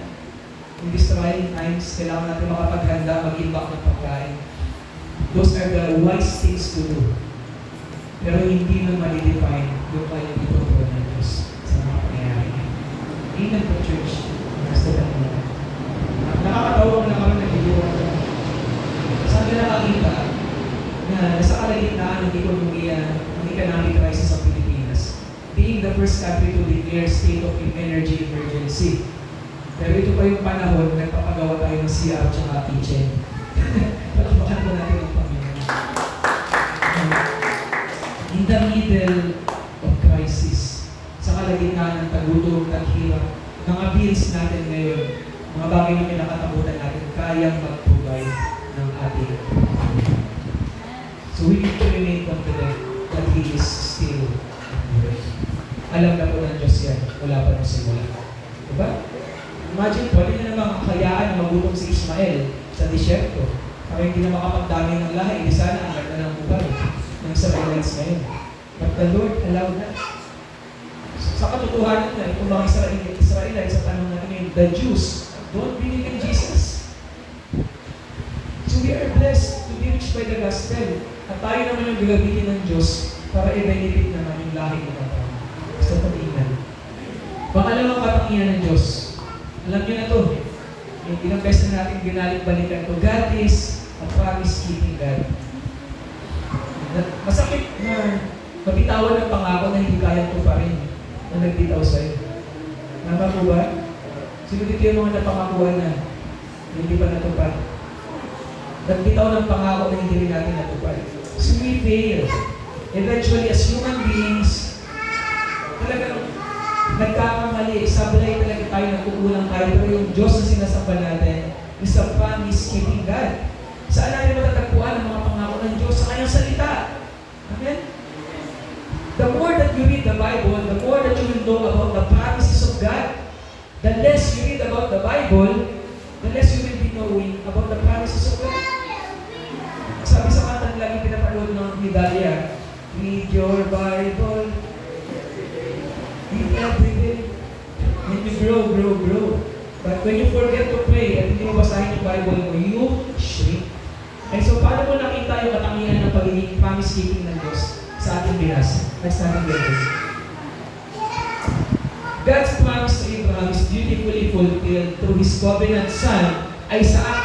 In these trying times, kailangan natin makapaghanda, mag-imbak ng pagkain. Those are the wise things to do. pero hindi na ma-define yung kanyang itutuwa ng Diyos sa mga pangyayari niya. Amen po, church. Basta kanina. Nakakatawa ko na kami nag-iwan ko. Saan ka nakakita na nasa kalagitnaan ng economic crisis sa Pilipinas, being the first country to declare state of energy emergency. Pero ito pa yung panahon, nagpapagawa tayo ng CR at kitchen. Palakpakan po natin ang Panginoon. In the middle of crisis, sa kalagitnaan ng tagutom at hirap, mga bills natin ngayon, mga bagay na pinakatakutan natin, kayang mag-provide ng ating Panginoon. So we need to remain confident that He is still good. Alam na po ng Diyos yan, wala pa nung simula. Diba? Imagine po, hindi na naman kakayaan na magutom si Ismael sa disyerto. Para hindi na makapagdami ng lahi, hindi sana ang ganda ng buhay ng Israelites ngayon. But the Lord allowed that. Sa katotohanan na, itong mga Israelites, sa tanong natin ngayon, the Jews don't believe in Jesus. So we are blessed to be reached by the gospel. At tayo naman yung gagamitin ng Diyos para i-benefit naman yung lahi ng mga tao. Sa pag-inan. Pangalawang katangian ng Diyos. Alam niyo na to. Yung ilang beses na natin ginalik-balikan to. God is a promise-keeping God. Masakit na mabitawan ng pangako na hindi kaya ito pa rin na nagbitaw sa'yo. Tama po ba? Sino dito yung mga napangakuan na hindi pa natupad? Nagbitaw ng pangako na hindi rin natin natupad. So we fail. Eventually, as human beings, talagang nagkakamali, sablay talaga tayo nagkukulang tayo, pero yung Diyos na sinasamba natin is a promise-keeping God. Saan natin matatagpuan ang mga pangako ng Diyos? Sa kanyang salita. Amen? The more that you read the Bible, the more that you will know about the promises of God, the less you read about the Bible, the less you will be knowing about the promises of God. Sabi sa kantang lagi pinapanood ng Vidalia, read your Bible, read every day, and you grow. But when you forget to pray at hindi mo basahin yung Bible mo, you shrink. And so, paano mo nakita yung katangian ng pagiging promise-keeping ng Diyos sa ating binasa? Let's start again. God's promise to Abraham is beautifully fulfilled through His covenant son, Isaac,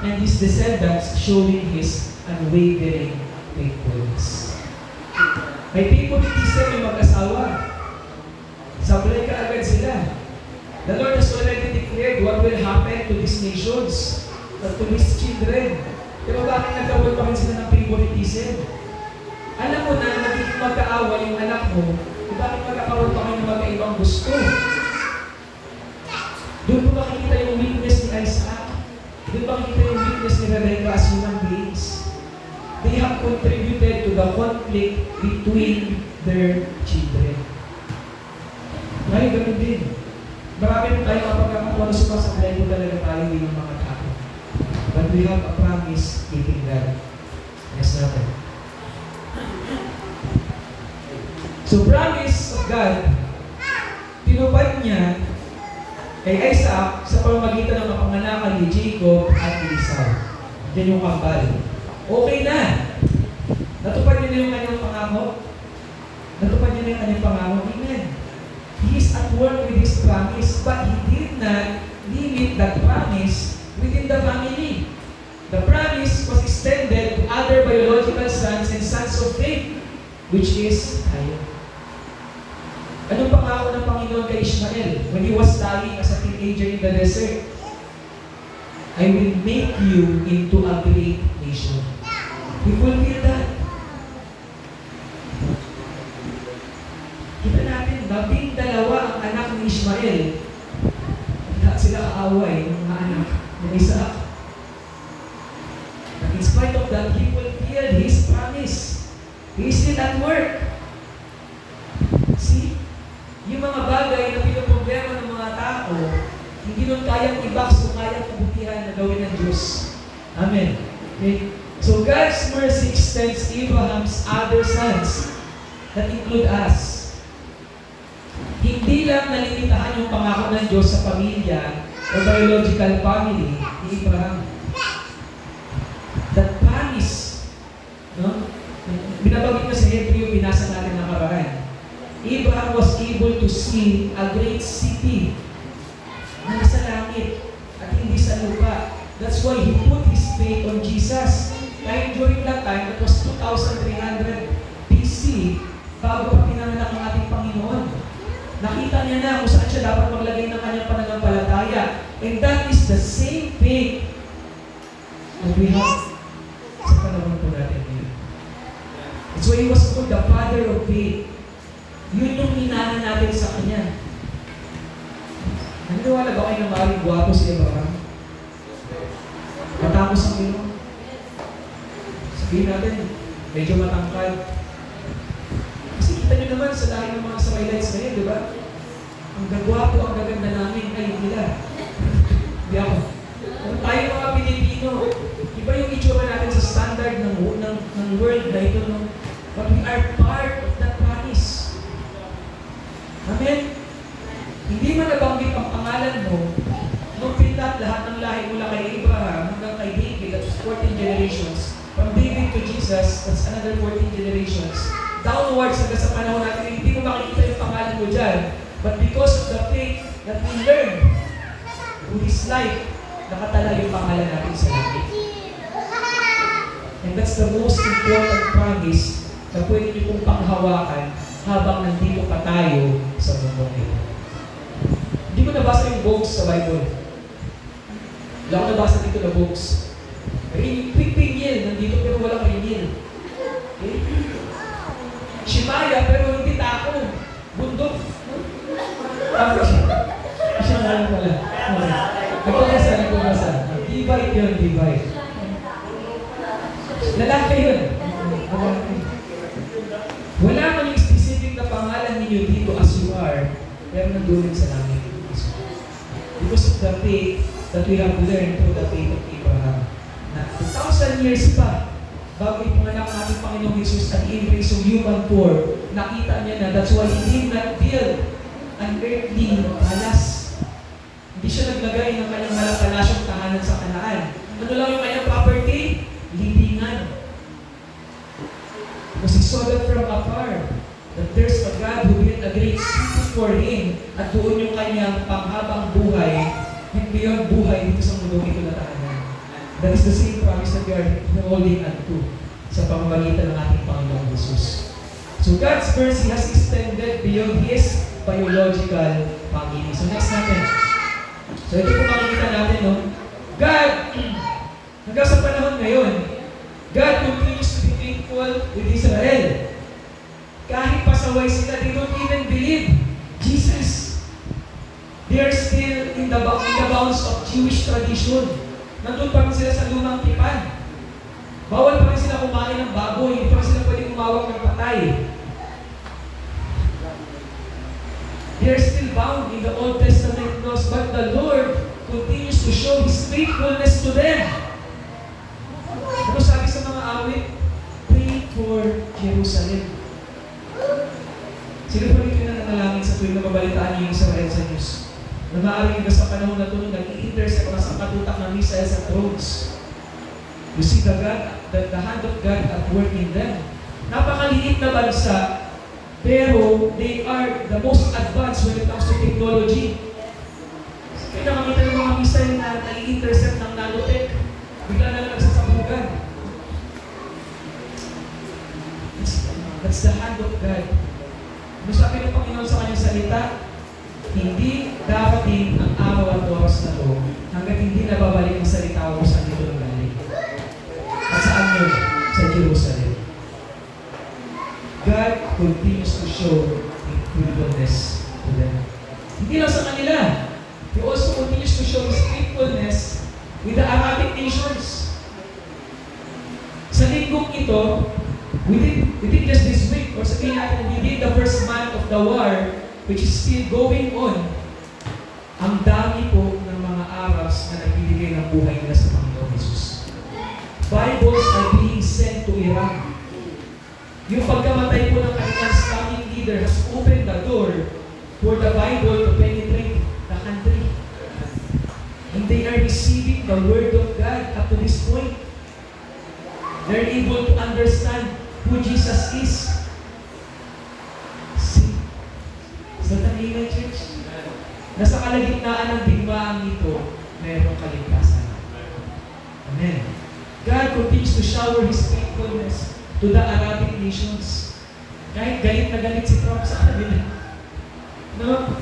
and his descendants, showing His unwavering faithfulness. May favoritism yung mag-asawa. Sablay ka agad sila. The Lord has already declared what will happen to these nations, to these children. Pero bakit nagkaroon pa rin sila ng favoritism? Alam mo na, magiging magkaawa yung anak mo, bakit magkakaroon pa kayo ng magkaibang gusto? Doon po makikita yung weakness ni Isaac. Doon po makikita yung weakness ni Rebecca as human beings. They have contributed to the conflict between their children. Ngayon, ganun din. Marami rin tayo kapag sumasablay po talaga tayo bilang mga tao. But we have a promise keeping God. Yes, natin. So, promise of God, tinupad niya kay Isaac sa pamamagitan ng kapanganakan ni Jacob at ni Esau. Yan yung kambal. Okay na. Natupad niya na yung kanyang pangako. Natupad niya na yung kanyang pangako. Amen. He is at work with His promise, but He did not limit that promise within the family. The promise was extended to other biological sons and sons of faith, which is tayo. Anong pangako ng Panginoon kay Ishmael when he was dying as a teenager in the desert? I will make you into a great nation. He fulfilled that. Kita natin, 12 ang anak ni Ishmael. Lahat sila kaaway ng mga anak ng Isaac. But in spite of that, he fulfilled his promise. He is still at work. See? Yung mga bagay na pinoproblema ng mga tao, hindi nun kayang i-box o kayang kabutihan na gawin ng Diyos. Amen. Okay? So God's mercy extends Abraham's other sons that include us. Hindi lang nalimitahan yung pangako ng Diyos sa pamilya o biological family ni Abraham. That promise, no? Binabagit na sa Hebreo, to see a great city na nasa langit at hindi sa lupa. That's why he put his faith on Jesus. Kahit during that time, it was 2,300 BC, bago pa pinanganak ang ating Panginoon. Nakita niya na kung saan siya dapat maglagay ng kanyang pananampalataya. And that is the same faith that we have sa panahon po natin ngayon. That's why he was called the father of faith. Yun yung minana natin sa kanya. Naniniwala ba kayo na maaaring gwapo si Abraham? Matapos ang ilong? Sabihin natin, medyo matangkad. Kasi kita nyo naman sa lahi ng mga Israelites ngayon, di ba? Ang gagwapo, ang gaganda namin, ay nila. Hindi ako. Kung tayo mga Pilipino, iba yung itsura natin sa standard ng world na ito, no? But we are part of that promise. Amen? Hindi man nabanggit ang pangalan mo, nung pinat lahat ng lahi mula kay Abraham hanggang kay David, that's 14 generations. From David to Jesus, that's another 14 generations. Downwards hanggang sa panahon natin, hindi mo makikita yung pangalan mo dyan. But because of the faith that we learned through His life, nakatala yung pangalan natin sa langit. And that's the most important promise na pwede niyo pong panghawakan habang nandito pa tayo sa mundo ngayon. Hindi ko nabasa yung books sa Bible. Wala ko nabasa dito na books. Pingil, nandito pero walang ringil. Okay? Shimaya, pero hindi tako. Bundok. Siya nga lang pala. Nagpapasa. Divide yun, divide. Lalaki yun. Wala man yung specific na pangalan ninyo dito as you are, pero nandun sa langit. Because of the faith that we have learned through the faith of Abraham. Na 2,000 years pa, bago ipanganak ang ating Panginoong Jesus at i-embrace yung human form, nakita niya na that's why he did not build an earthly palace. Hindi siya naglagay ng kanyang malapalasyong tahanan sa Kanaan. Ano lang yung kanyang property? Libingan. Because he saw that from afar, that there's a God who built a great city for him, at doon yung kanyang panghabang buhay, yung beyond buhay dito sa mundong ito na tahanan. That is the same promise that we are holding unto sa pamamagitan ng ating Panginoong Jesus. So God's mercy has extended beyond His biological family. So next natin. So ito po makikita natin, no? God, hanggang sa panahon ngayon, God continues to be faithful with Israel. Kahit pasaway sila, they don't even believe Jesus. They are still in the bounds of Jewish tradition. Nandun pa rin sila sa lumang tipan. Bawal pa rin sila kumain ng baboy, hindi pa rin sila pwede umawak ng patay. They are still bound in the Old Testament laws, but the Lord continues to show His faithfulness to them. Ano sabi sa mga awit? Pray for Jerusalem. Sino pa rin yung nananalangin sa tuwing na mabalitaan niyo yung Israel sa news? Na maaaring hanggang sa panahon na ito, nag-i-intersect na sa katutak ng missiles at drones. You see the hand of God at work in them. Napakaliit na bansa, pero they are the most advanced when it comes to technology. Kaya nakakita ng mga missile na nag-i-intercept ng nanotech, bigla na lang nagsasabugan. That's the hand of God. Ano sabi ng Panginoon sa kanyang salita? Hindi darating ang araw at oras na ito hanggang hindi nababalik ang salita ko sa dito ng galing. At saan yun? Sa Jerusalem. God continues to show faithfulness to them. Hindi lang sa kanila. He also continues to show His faithfulness with the Arabic nations. Sa linggong ito, we did just this week, or sabihin natin, we did the first month of the war, which is still going on. Ang dami po ng mga Arabs na nagbibigay ng buhay nila sa Panginoon Jesus. Bibles are being sent to Iran. Yung pagkamatay po ng kanilang Islamic leader has opened the door for the Bible to penetrate the country. And they are receiving the Word of God up to this point. They're able to understand who Jesus is. See? Is that an na sa kalagitnaan ng digmaan ito, mayroong kaligtasan. Amen. God continues to shower His faithfulness to the Arabic nations. Kahit galit na galit si Trump sa kanila. No?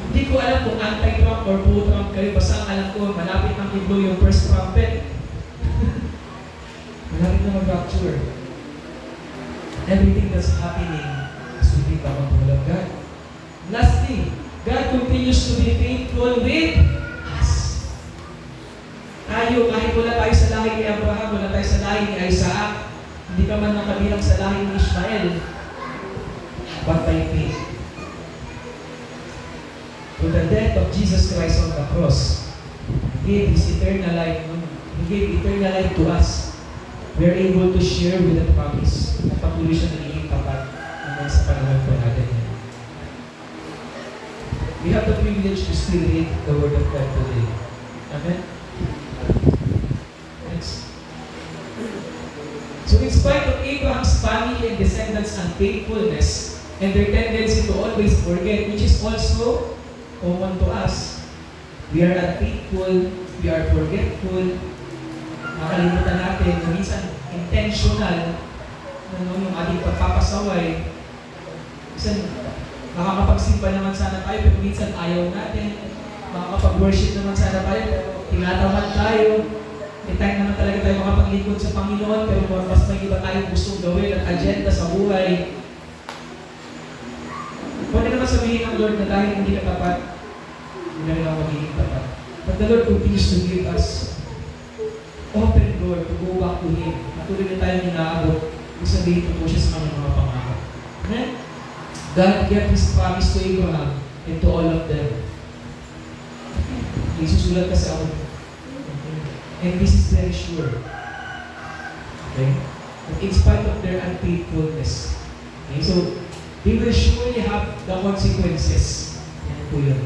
Hindi ko alam kung anti-Trump or pro-Trump kayo. Basta ang alam ko, malapit nang i-blow yung first trumpet. Malapit na mag-rapture. Everything that's happening is within the control of God. Lastly, God continues to be faithful with us. Tayo, kahit wala tayo sa lahi ni Abraham, wala tayo sa lahi ni Isaac, hindi ka man nakabilang sa lahi ni Ishmael, but by faith. Through the death of Jesus Christ on the cross, He gave His eternal life. He gave eternal life to us. We are able to share with the promise na patuloy siya nagiging tapat hanggang sa panahon po natin. We have the privilege to still read the Word of God today. Amen? Next. So in spite of Abraham's family and descendants' unfaithfulness and their tendency to always forget, which is also common to us, we are unfaithful, we are forgetful, nakalimutan natin na minsan intentional yung ating pagpapasaway. Minsan makakapagsimba naman sana tayo pero minsan ayaw natin, makakapag-worship naman sana tayo pero tinatamad tayo. May time naman talaga tayo makapaglingkod sa Panginoon pero mas may iba tayong gustong gawin at agenda sa buhay. Pwede naman sabihin ng Lord na dahil hindi ka tapat, hindi na rin ako magiging tapat. But the Lord continues to give us open door to go back to Him. Patuloy na tayo ninaabot. Ibig sabihin ko po siya sa kanyang mga pangako. Amen? God gave His promise to Abraham and to all of them. Isusulat kasi ako. And this is very sure. Okay? But in spite of their unfaithfulness. Okay? So, they will surely have the consequences. Yan po yun.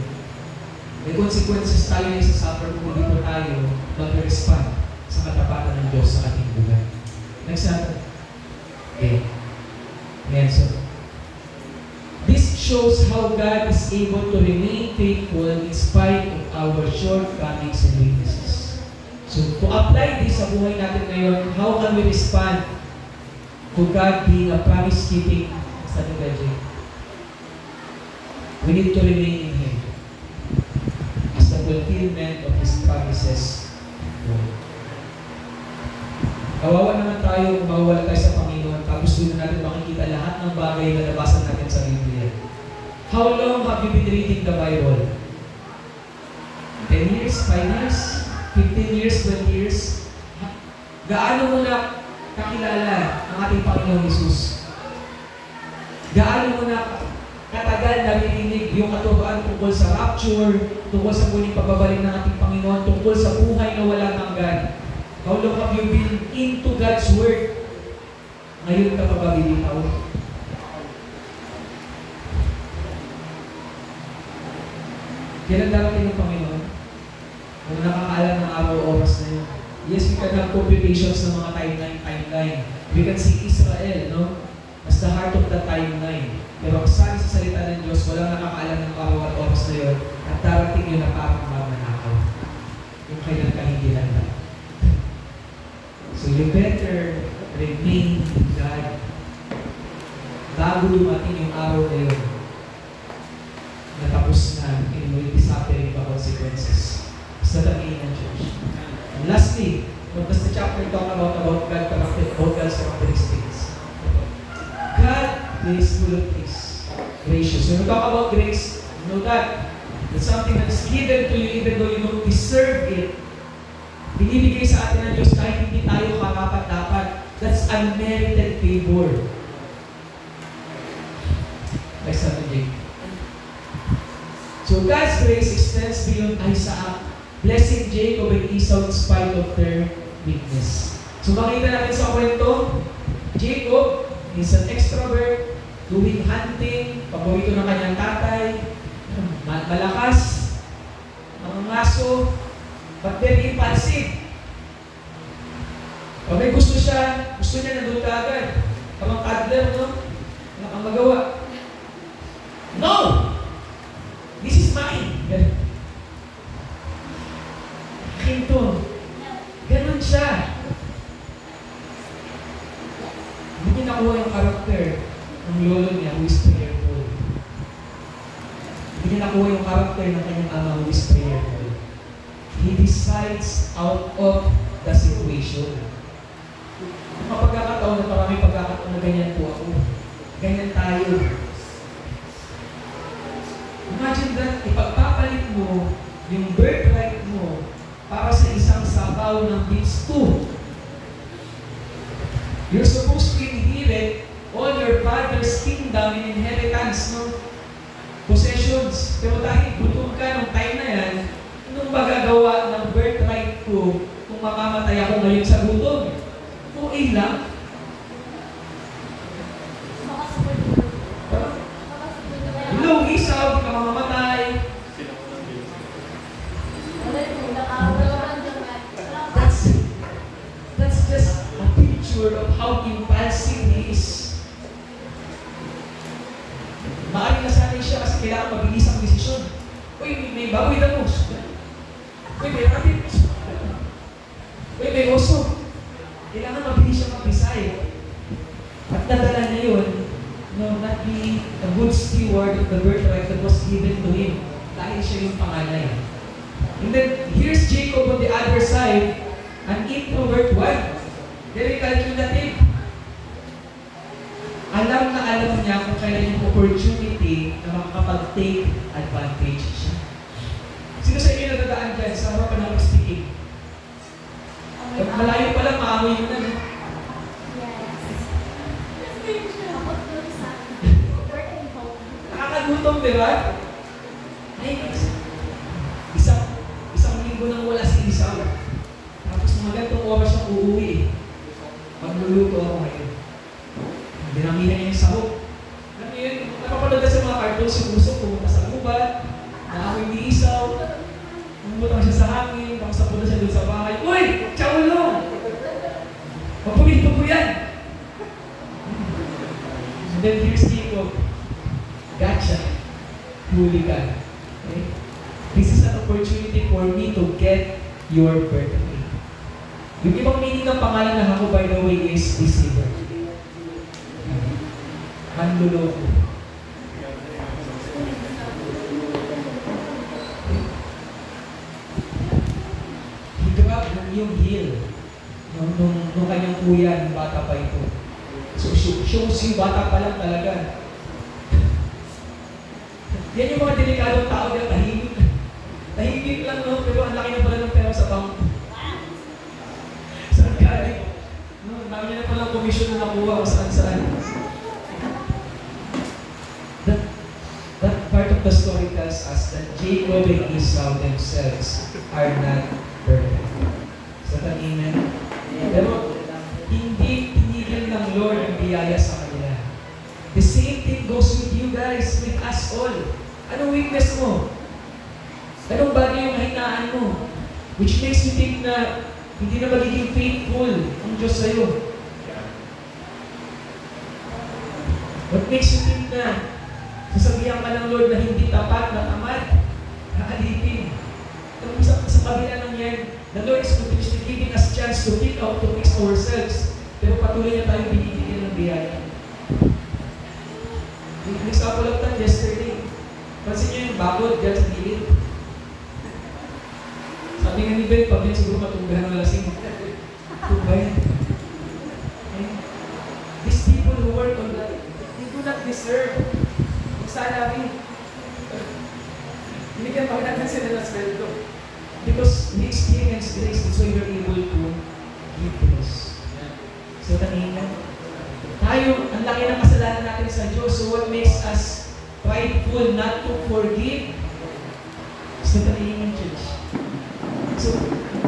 May consequences tayo na isasuffer kung hindi po tayo mag-respond sa katapatan ng Diyos sa ating buhay. Next natin. Okay. Ayan, so. This shows how God is able to remain faithful in spite of our shortcomings and weaknesses. So, to apply this sa buhay natin ngayon, how can we respond to God being a promise-keeping strategy? We need to remain in Him as the fulfillment of His promises. Kawawa naman tayo kung mawawala tayo sa Panginoon tapos doon na natin makikita lahat ng bagay na nabasa natin sa Biblia. How long have you been reading the Bible? 10 years? 5 years? 15 years? 20 years? Gaano mo na kakilala ang ating Panginoon Jesus? Gaano mo na katagal naririnig yung katuruan tungkol sa rapture, tungkol sa muling pagbabalik ng ating Panginoon, tungkol sa buhay na walang hanggan? How long have you been into God's Word? Ngayon ka pa ba bibitaw? Kailan darating ng Panginoon? Kung nakakaalam ng araw o oras na yun. Yes, we can have computations ng mga timeline. We can see Israel, no? As the heart of the timeline. Pero sabi sa salita ng Diyos, walang nakakaalam ng araw at oras na yun at darating yun na parang mamanakaw. Yung kailan ka hindi handa. So you better remain in God bago dumating yung araw na yun. Natapos na, and will be suffering the consequences. Sa tingin ng church. And lastly, what does the chapter talk about God's characteristics? God is full of grace, gracious. When we talk about grace, you know that it's something that is given to you even though you don't deserve it. Binibigay sa atin ng Diyos kahit hindi tayo karapat-dapat. That's unmerited favor. Next natin, Jake. So God's grace extends beyond Isaac, blessing Jacob and Esau in spite of their weakness. So makita natin sa kwento, Jacob is an extrovert, doing hunting, paborito ng kanyang tatay, malakas, nangangaso, but very impulsive. Pag may gusto niya nandun ka agad. Parang toddler, no? Wala kang magawa. No! This is mine. Akin to. Ganon siya. Hindi niya nakuha yung karakter ng lolo niya who is prayerful. Hindi niya nakuha yung karakter ng kanyang ama who is prayerful. He decides out of the situation. Mga pagkakataon na marami pagkakataon na ganyan po ako. Ganyan tayo. Imagine that, ipagpapalit mo yung birthright mo para sa isang sabaw ng beef stew. You're supposed to inherit all your father's kingdom and inheritance, no? Possessions. Pero dahil gutom ka nung time na yan, anong magagawa ng birthright ko kung mamamatay ako ngayon sa gutom? Okay lang. Hello, Esau, di ka mamamatay. That's just a picture of how impulsive he is. Maaaring nasanay siya kasi kailangan mabilis ang desisyon. Uy, may baboy na mo. Uy, may rabbit. Uy, may oso. Kailangan mabilis siya mag-decide. At nadala niya yun, not be a good steward of the birthright that was given to him dahil siya yung panganay. And then, here's Jacob on the other side, an introvert one, very calculative. Alam na alam niya kung kailan yung opportunity na makakapag-take advantage siya. Sino sa inyo nadadaan dyan sa harapan ng speaking? Pag malayo pa lang, maamoy mo na. No? Nakakagutom, di ba? Ay, isang linggo nang wala si Esau. Tapos mga gantong oras siya uuwi. Magluluto ako ngayon. Dinamihan niya yung sahog. Alam niyo yun, napapanood na sa mga cartoons yung usok, pumunta sa gubat, naamoy ni Esau, pumutang siya sa hangin, tapos napunta siya doon sa bahay. Uy! Chaulo! Mapulito po yan! And then here's Jacob. Gotcha. Huli ka. Okay? This is an opportunity for me to get your birthday. Yung ibang meaning ng pangalan na ako, by the way, is deceiver. Manluloko. He grabbed yung heel nung kanyang kuya, nung bata pa ito. So, shows yung bata pa lang talaga. Yan yung mga delikadong tao na tahimik. Tahimik lang, no? Pero ang laki na pala ng pera sa bangko. Saan galing? No, ang dami niya na palang komisyon na nakuha kung saan-saan. That part of the story tells us that Jacob and Esau themselves are not perfect. So, amen? Pero, hindi tinigil ng Lord ang biyaya sa kanila. The same thing goes with you guys, with us all. Anong weakness mo? Anong bagay yung kahinaan mo? Which makes you think na hindi na magiging faithful ang Diyos sa'yo. What makes you think na sasabihan ka ng Lord na hindi tapat, na tamad, na alipin? Sa kabila ng yan, the Lord is continuously giving us chance to pick out, to fix ourselves. Pero patuloy na tayo binibigyan ng biyaya. Nag-example of that yesterday. Pansin niyo yung bakod dyan sa gilid. Sabi nga ni Ben, pag yan siguro matunggahan ng lasing. Tunggahan. Okay? These people who work on that, they do not deserve yung salary. Binigyan pa natin sila ng sweldo. Because we experience grace, so you're able to give grace. So, kanina, tayo, ang laki ng kasalanan natin sa Diyos. So what makes us prideful not to forgive? So kanina, church. So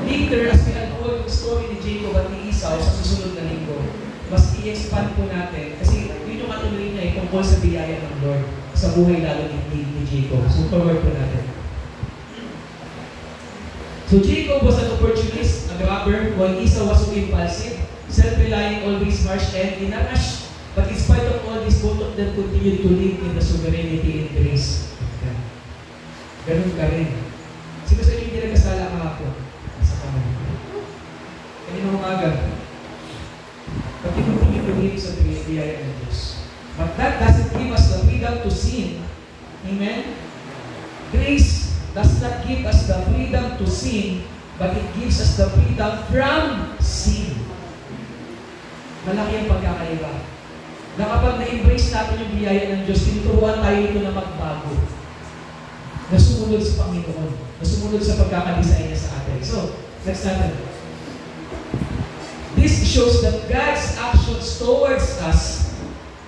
later, as we unfold yung story ni Jacob at ni Esau sa susunod na linggo, mas i-expand po natin kasi yun yung katuloy niya tungkol sa biyaya ng Lord sa buhay lalo ni Jacob. So forward po natin. So Jacob was an opportunist, a grabber, while Esau was so impulsive, self-relying, always harsh, and in a rush. But in spite of all this, both of them continued to live in the sovereignty and grace of God. Ganun ka rin. Sino sa inyo hindi nagkasala kahapon? Sa kamay. Kanina umaga. Pati mo tingin tumingin sa biyaya ng Diyos. But that doesn't give us the freedom to sin. Amen? Grace does not give us the freedom to sin, but it gives us the freedom from sin. Malaki ang pagkakaiba. Na kapag na-embrace natin yung biyaya ng Diyos, tinuturuan tayo ito na magbago. Na sumunod sa Panginoon. Na sumunod sa pagkakadesign niya sa atin. So, next natin. This shows that God's actions towards us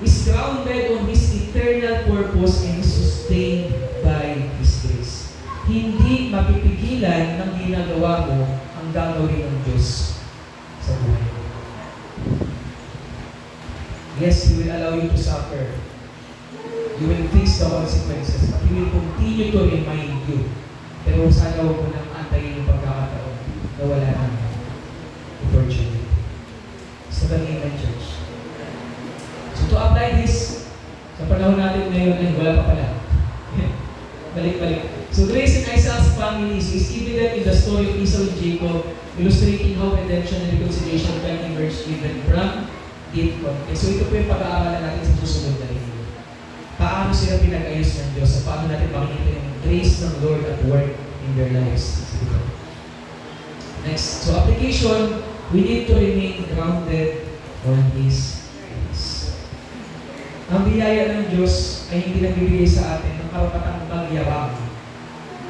is grounded on His eternal purpose and is sustained by His grace. Hindi mapipigilan ng ginagawa mo ang gagawin ng Diyos sa buhay mo. Yes, He will allow you to suffer. You will face the consequences, but He will continue to remind you. Pero sana huwag mo nang antayin yung pagkakataon na wala nang opportunity. So, the Amen, church. So, to apply this, sa panahon natin ngayon ay wala pa pala. Balik-balik. So, grace in Isaac's family is evident in the story of Esau and Jacob, illustrating how redemption and reconciliation can emerge even from deep conflict. So, ito po yung pag-aaralan natin sa susunod na rin. Paano sila pinag-ayos ng Diyos? So, paano natin makikita yung grace ng Lord at work in their lives? Next. So, application, we need to remain grounded on His grace. Ang biyaya ng Diyos ay hindi nagbibigay sa atin ng karapatang magyabang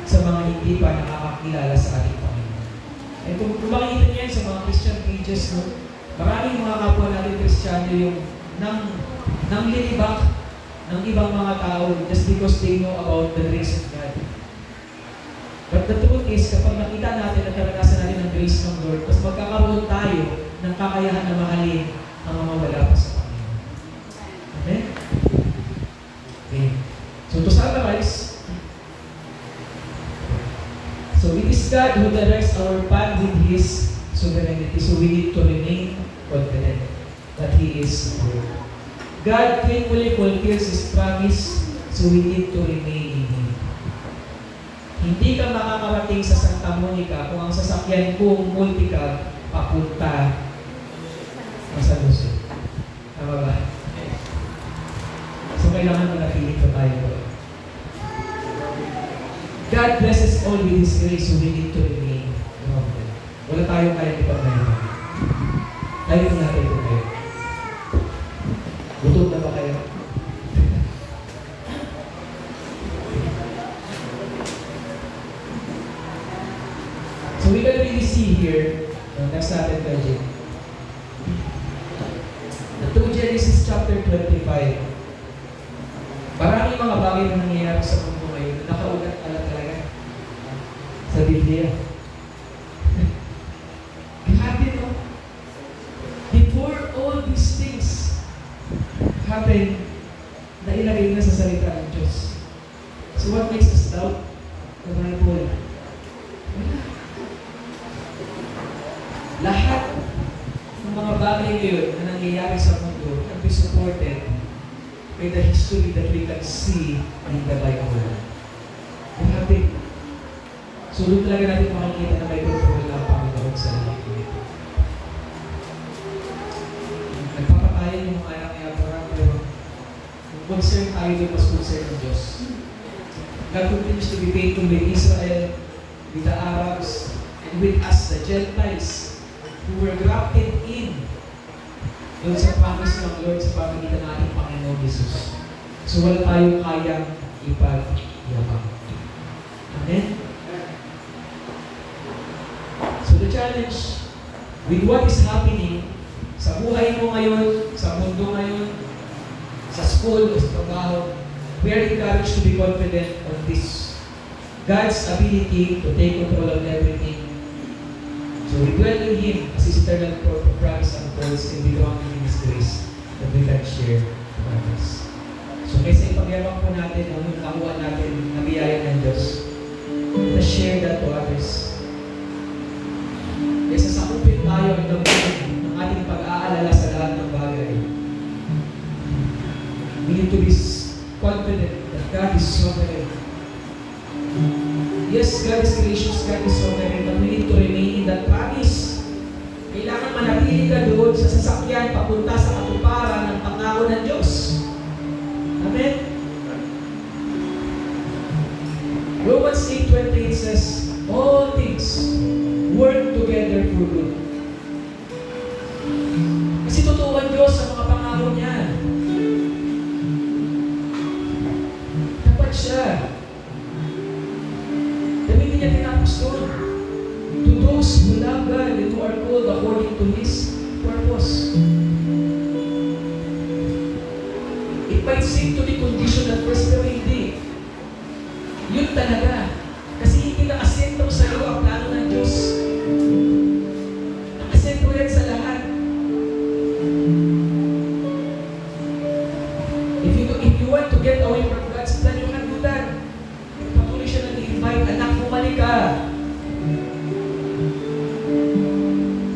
sa mga hindi pa nakakakilala sa ating Panginoon. Eh, kung makikita niyo yan sa mga Christian pages, no? Maraming mga kapwa natin Kristiyano yung nang lilibak ng ibang mga tao just because they know about the grace of God. But the truth is, kapag nakita natin at naranasan natin ang grace ng Lord, mas magkakaroon tayo ng kakayahan na mahalin ang mga wala pa sa Panginoon. Amen? Okay. So to summarize, so it is God who directs our path with His sovereignty. So we need to remain confident that He is good. God faithfully fulfills His promise, so we need to remain in Him. Hindi ka makakarating sa Santa Monica kung ang sasakyan kong multi-cab papunta sa San Jose. Tama ba? So kailangan manatili pa tayo doon. God blesses all with His grace, so we need to remain grounded. Wala tayong kaya ipagmayabang. Tayo natin ito kayo. Gutom na ba kayo? So we can really see here, next natin ka, Jake. To Genesis chapter 25, maraming mga bagay na nangyayari sa mundo ngayon na nakaugat talaga sa Biblia. Grabe, no? Before all these things happen, na ilagay na sa salita ng Diyos. So what makes us doubt the Bible? Wala. Lahat ng mga bagay ngayon na nangyayari sa mundo can be supported by the history that we can see in the Bible. Grabe. So doon talaga natin makikita na may control na ang Panginoon sa lahat nito. Nagpapatayan yung mga anak ni Abraham, pero kung concern tayo doon, mas concern ng Diyos. God continues to be faithful with Israel, with the Arabs, and with us, the Gentiles, who were grafted in doon sa promise ng Lord sa pamagitan ng ating Panginoon Jesus. So wala tayong kayang ipag-yabang. Amen? So the challenge, with what is happening sa buhay mo ngayon, sa mundo ngayon, sa school, sa trabaho, we are encouraged to be confident on this. God's ability to take control of everything. So we dwell in Him as His eternal promise and goals, and we grounded in His grace that we can share to others. So kaysa ipagyabang po natin ang nakuha natin na biyaya ng Diyos, to share that to others. Kaysa sakupin tayo ang damdamin ng ating pag-aalala sa lahat ng bagay. We need to be confident that God is sovereign. Yes, God is gracious, God is sovereign, but we need to remain in that promise. Kailangan manatili ka doon sa sasakyan papunta sa katuparan ng pangako ng Diyos. Amen? Romans 8:28 says, all things work together for good. Kasi totoo ang Diyos sa mga pangako niya. Dapat siya. Dahil niya tinapos doon. To those who love God and who are called according to His purpose. It might seem to be conditioned at first, pero hindi. Yun talaga. Kasi hindi nakasentro sa iyo ang plano ng Diyos. Nakasentro yan sa lahat. If you want to get away from God's plan, you can do that. Patuloy siya nag-invite, anak, bumalik ka.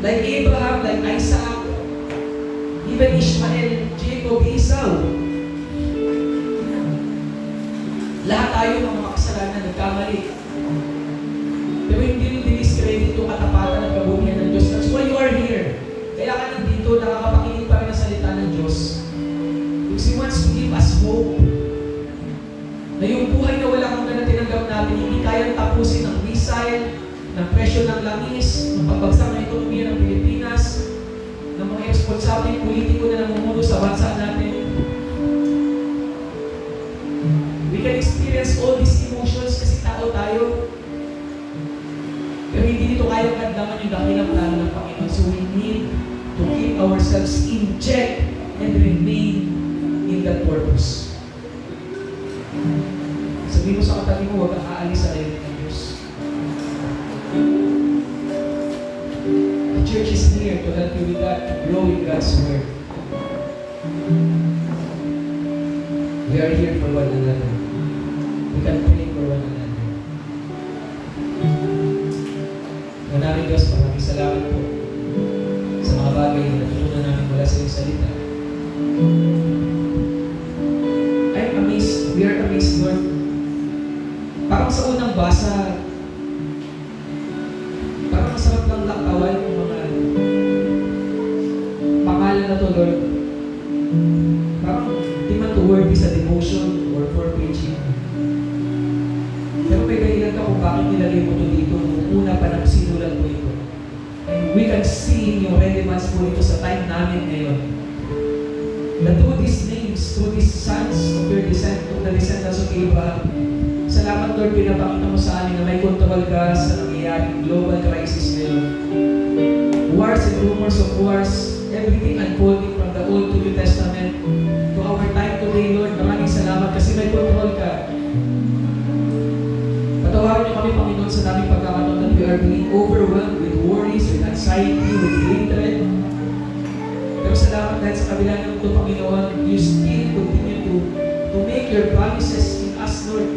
Like Abraham, like Isaac, even Ishmael, Jacob, Esau. Lahat tayo ng mga kasalanan nagkamali. Pero hindi rin diniscredit itong katapatan at kabutihan ng Diyos. That's why you are here. Kaya ka nandito, nakakapakinig pa rin ang salita ng Diyos. Because He wants to give us hope. Na yung buhay na wala kang na tinanggap natin, hindi kayang tapusin ng missile, ng presyo ng langis, ng pagbagsak ng ekonomiya ng Pilipinas, ng mga responsabling politiko na namumuno sa bansa natin. We can experience all these emotions kasi tao tayo. Pero hindi dito kayang kadlaman yung dakilang plano ng Panginoon. So we need to keep ourselves in check and remain in that purpose. Sabihin mo sa katabi mo, huwag kang aalis sa ayon ng Diyos. The church is here to help you with that, to grow in God's Word. We are here for one another. We can pray for one another. Maraming Diyos, maraming salamat po sa mga bagay na natutunan namin mula sa iyong salita. I'm amazed. We are amazed, Lord. Parang sa unang basa, parang masarap lang laktawan yung mga pangalan na to, Lord. Parang di man to worthy sa devotion or for preaching. Pero may dahilan ka kung bakit nilagay mo ito dito nung una pa nang sinulat mo ito. And we can see yung relevance po ito sa time namin ngayon. That through these names, through these sons of your the descendants of Abraham, salamat Lord, pinapakita mo sa amin na may control ka sa nangyayaring global crisis ngayon. Wars and rumors of wars, everything unfolding from the Old to New Testament to our time today, Lord. Maraming salamat kasi may control ka. Patawarin niyo kami, Panginoon, sa daming pagkakataon that we are being overwhelmed with worries, with anxiety, with hatred. Pero salamat dahil sa kabila ng ito, Panginoon, you still continue to make your promises in us, Lord.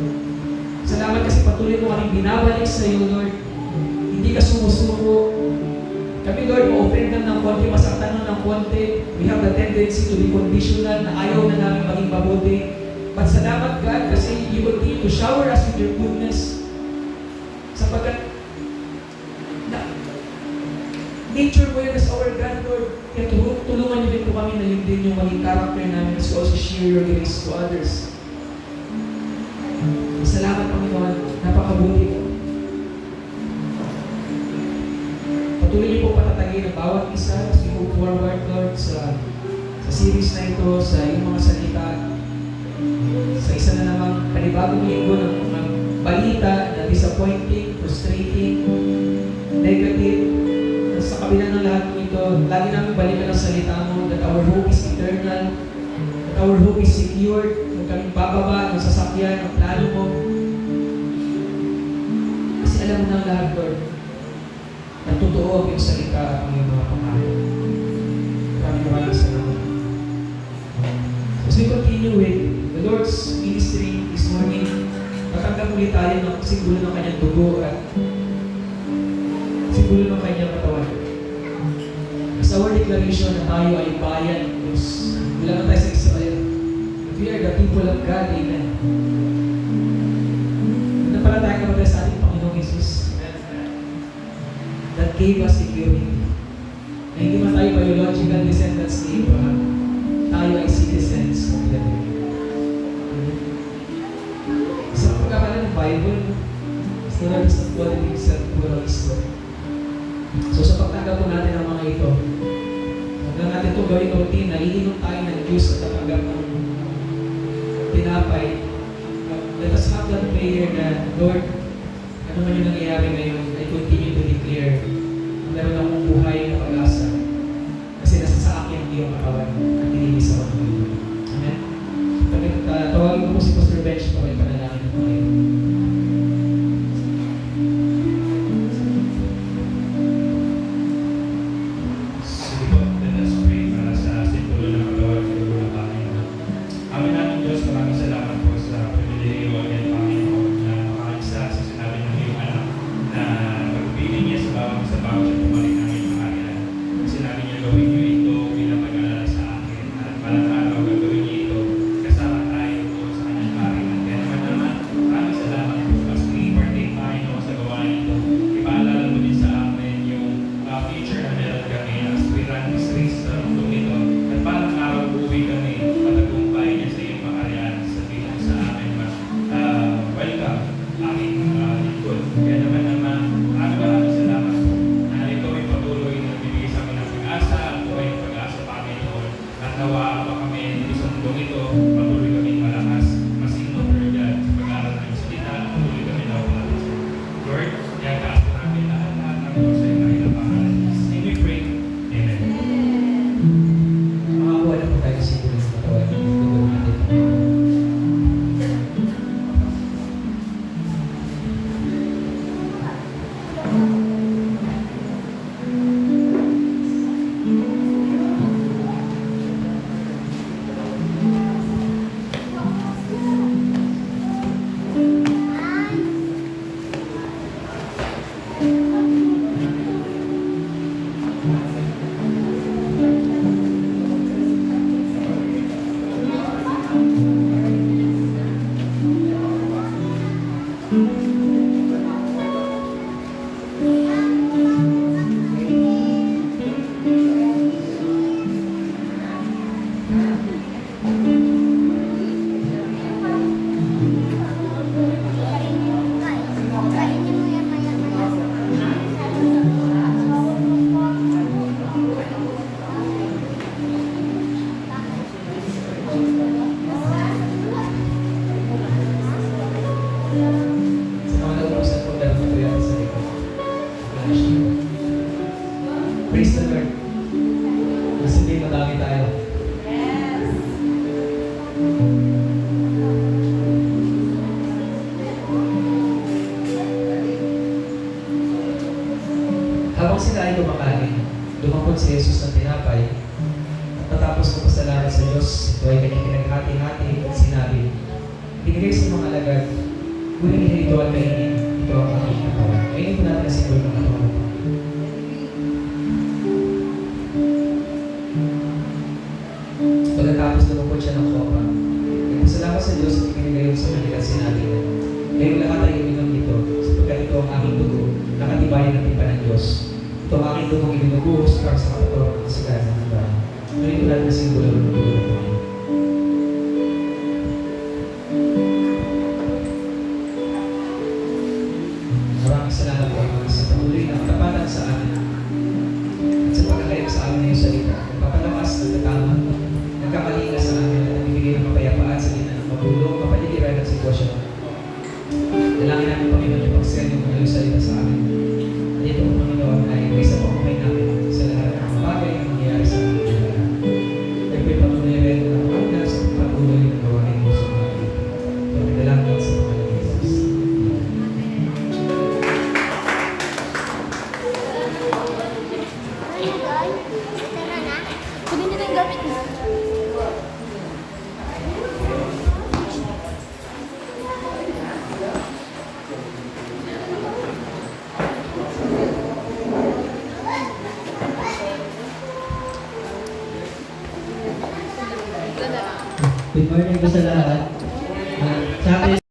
Salamat kasi patuloy mo kaming binabalik sa iyo, Lord. Hindi ka sumusuko. Kami, Lord, ma-offend ng konti, masaktan ng konti. We have the tendency to be conditional na ayaw na namin maging mabuti. But salamat, God, kasi you continue to shower us with your goodness. Sapagkat nature mo yun as our God, Lord. Kaya tulungan niyo din po kami na yun din yung maging character namin as we also share your grace to others. Salamat, Panginoon. Napakabuti mo. Patuloy niyo po patatagin ang bawat isa as we move forward, Lord, sa series na ito, sa iyong mga salita, sa isa na namang panibagong linggo ng mga balita na disappointing, frustrating, negative. Sa kabila ng lahat ng ito, lagi namin balikan ang salita mo that our hope is eternal, that our hope is secured, huwag kaming bababa ng sasakyan, ang plano mo. Kasi alam mo ng lahat, Lord, na totoo ang iyong salita at ang iyong mga pangako. Maraming salamat. As we continue with the Lord's ministry this morning, tatanggap ulit tayo ng simbolo ng kanyang dugo at simbolo ng kanyang katawan. Sa our declaration na tayo ay bayan ng Diyos. Bilang tayo sa Israel. We are the people of God. Amen. Napalataya ka ba tayo sa ating Panginoon? gave us security. Na hindi man tayo biological descendants ni Abraham, tayo ay citizens of heaven. Sa pagkakala ng Bible, the Lord is not calling himself pluralism. So sa pagtanggap po natin ang mga ito, huwag na natin ito gawing routine na iinom tayo ng juice at tatanggap ng tinapay. Let us have that prayer na, Lord, ano man yung nangyayari ngayon, I continue to declare na meron akong buhay na pag-asa. Kasi nasa sa akin ang iyong katawan at nilinis ako ng Panginoon. Amen? Tawagin ko po si Pastor Bench para ipanalangin ng Panginoon.
Sige po, let us pray para sa sintulo ng kalawag ng Dugo ng Panginoon. Amin namin Diyos, maraming salamat po sa pribilehiyo at Panginoon na makaisa sa sinabi ng iyong anak na pagpili niya sa bawat siya pumalik namin ang kaharian. Sinabi niya gawin niyo ito bilang pag-alala sa akin at balang araw gagawin niyo ito kasama tayo po sa kanyang kaharian. Kaya naman maraming salamat po as we partake Panginoon sa gawain ito. Ipaalala mo din sa amin yung future na meron kami as we run this race sa mundong ito. At balang araw uuwi kami matagumpay niya sa iyong kaharian. Sabihin mo sa amin welcome aking lingkod. Kaya naman maraming salamat po na ikaw ay patuloy na bibigay sa amin ng pag-asa at buhay ng pag-asa Panginoon. At nawa pa kami dito sa mundong ito, patuloy kami malakas, masino sa pag-aaral ng salita, patuloy kami na umalas. Lord, yagaan po namin lahat ng Diyos sa iyong pangalan. In we pray. Amen.
Makakuha na po tayo siguro sa katawan ng Dugo natin. Sa mga nag-uusap po, dahil matuloy ako sa likod. Praise the Lord. Mas hindi madami tayo. Habang sila ay kumakain, dumapot si Jesus ng tinapay at natapos ko pasalamat sa Diyos. Ito ay kanyang pinaghati-hati at sinabi, binigay sa mga alagad, kunin niyo ito at kainin. Ito ang aking katawan. Kainin po natin ang simbolo ng katawan. Pagkatapos lumupot siya ng kopa, nagpasalamat sa Diyos at ibinigay sa kanila at sinabi na, ngayong lahat ay uminom nito, sapagkat ito ang aking dugo, nakatibayan ng tipan ng Diyos. Ito ang aking dugong ibinubuhos para sa kapatulong ng kasigahan ng iba. Kunin po natin ang simbolo ng dugo ng Panginoon. Maraming salamat po Ama sa patuloy na katapatan sa amin at sa pagkakayag sa amin ng salita. Nagpapalakas, nagtatama, nagkakalinga sa amin at nagbibigay ng kapayapaan sa gitna ng pagulong, kapaligiran at sitwasyon. Dalangin namin Panginoon yung pag-send yung mga salita sa amin. At ito ang Panginoon ay may sa pamamay namin sa lahat ng mga bagay na nangyayari sa amin. Nagpay patuloy rin ng pagkas at patuloy na gawain mo sa mga ito. Pagdalangin sa mga Jesus.
Kunin nyo na yung gamit mo.
Good morning po sa lahat. Sa akin,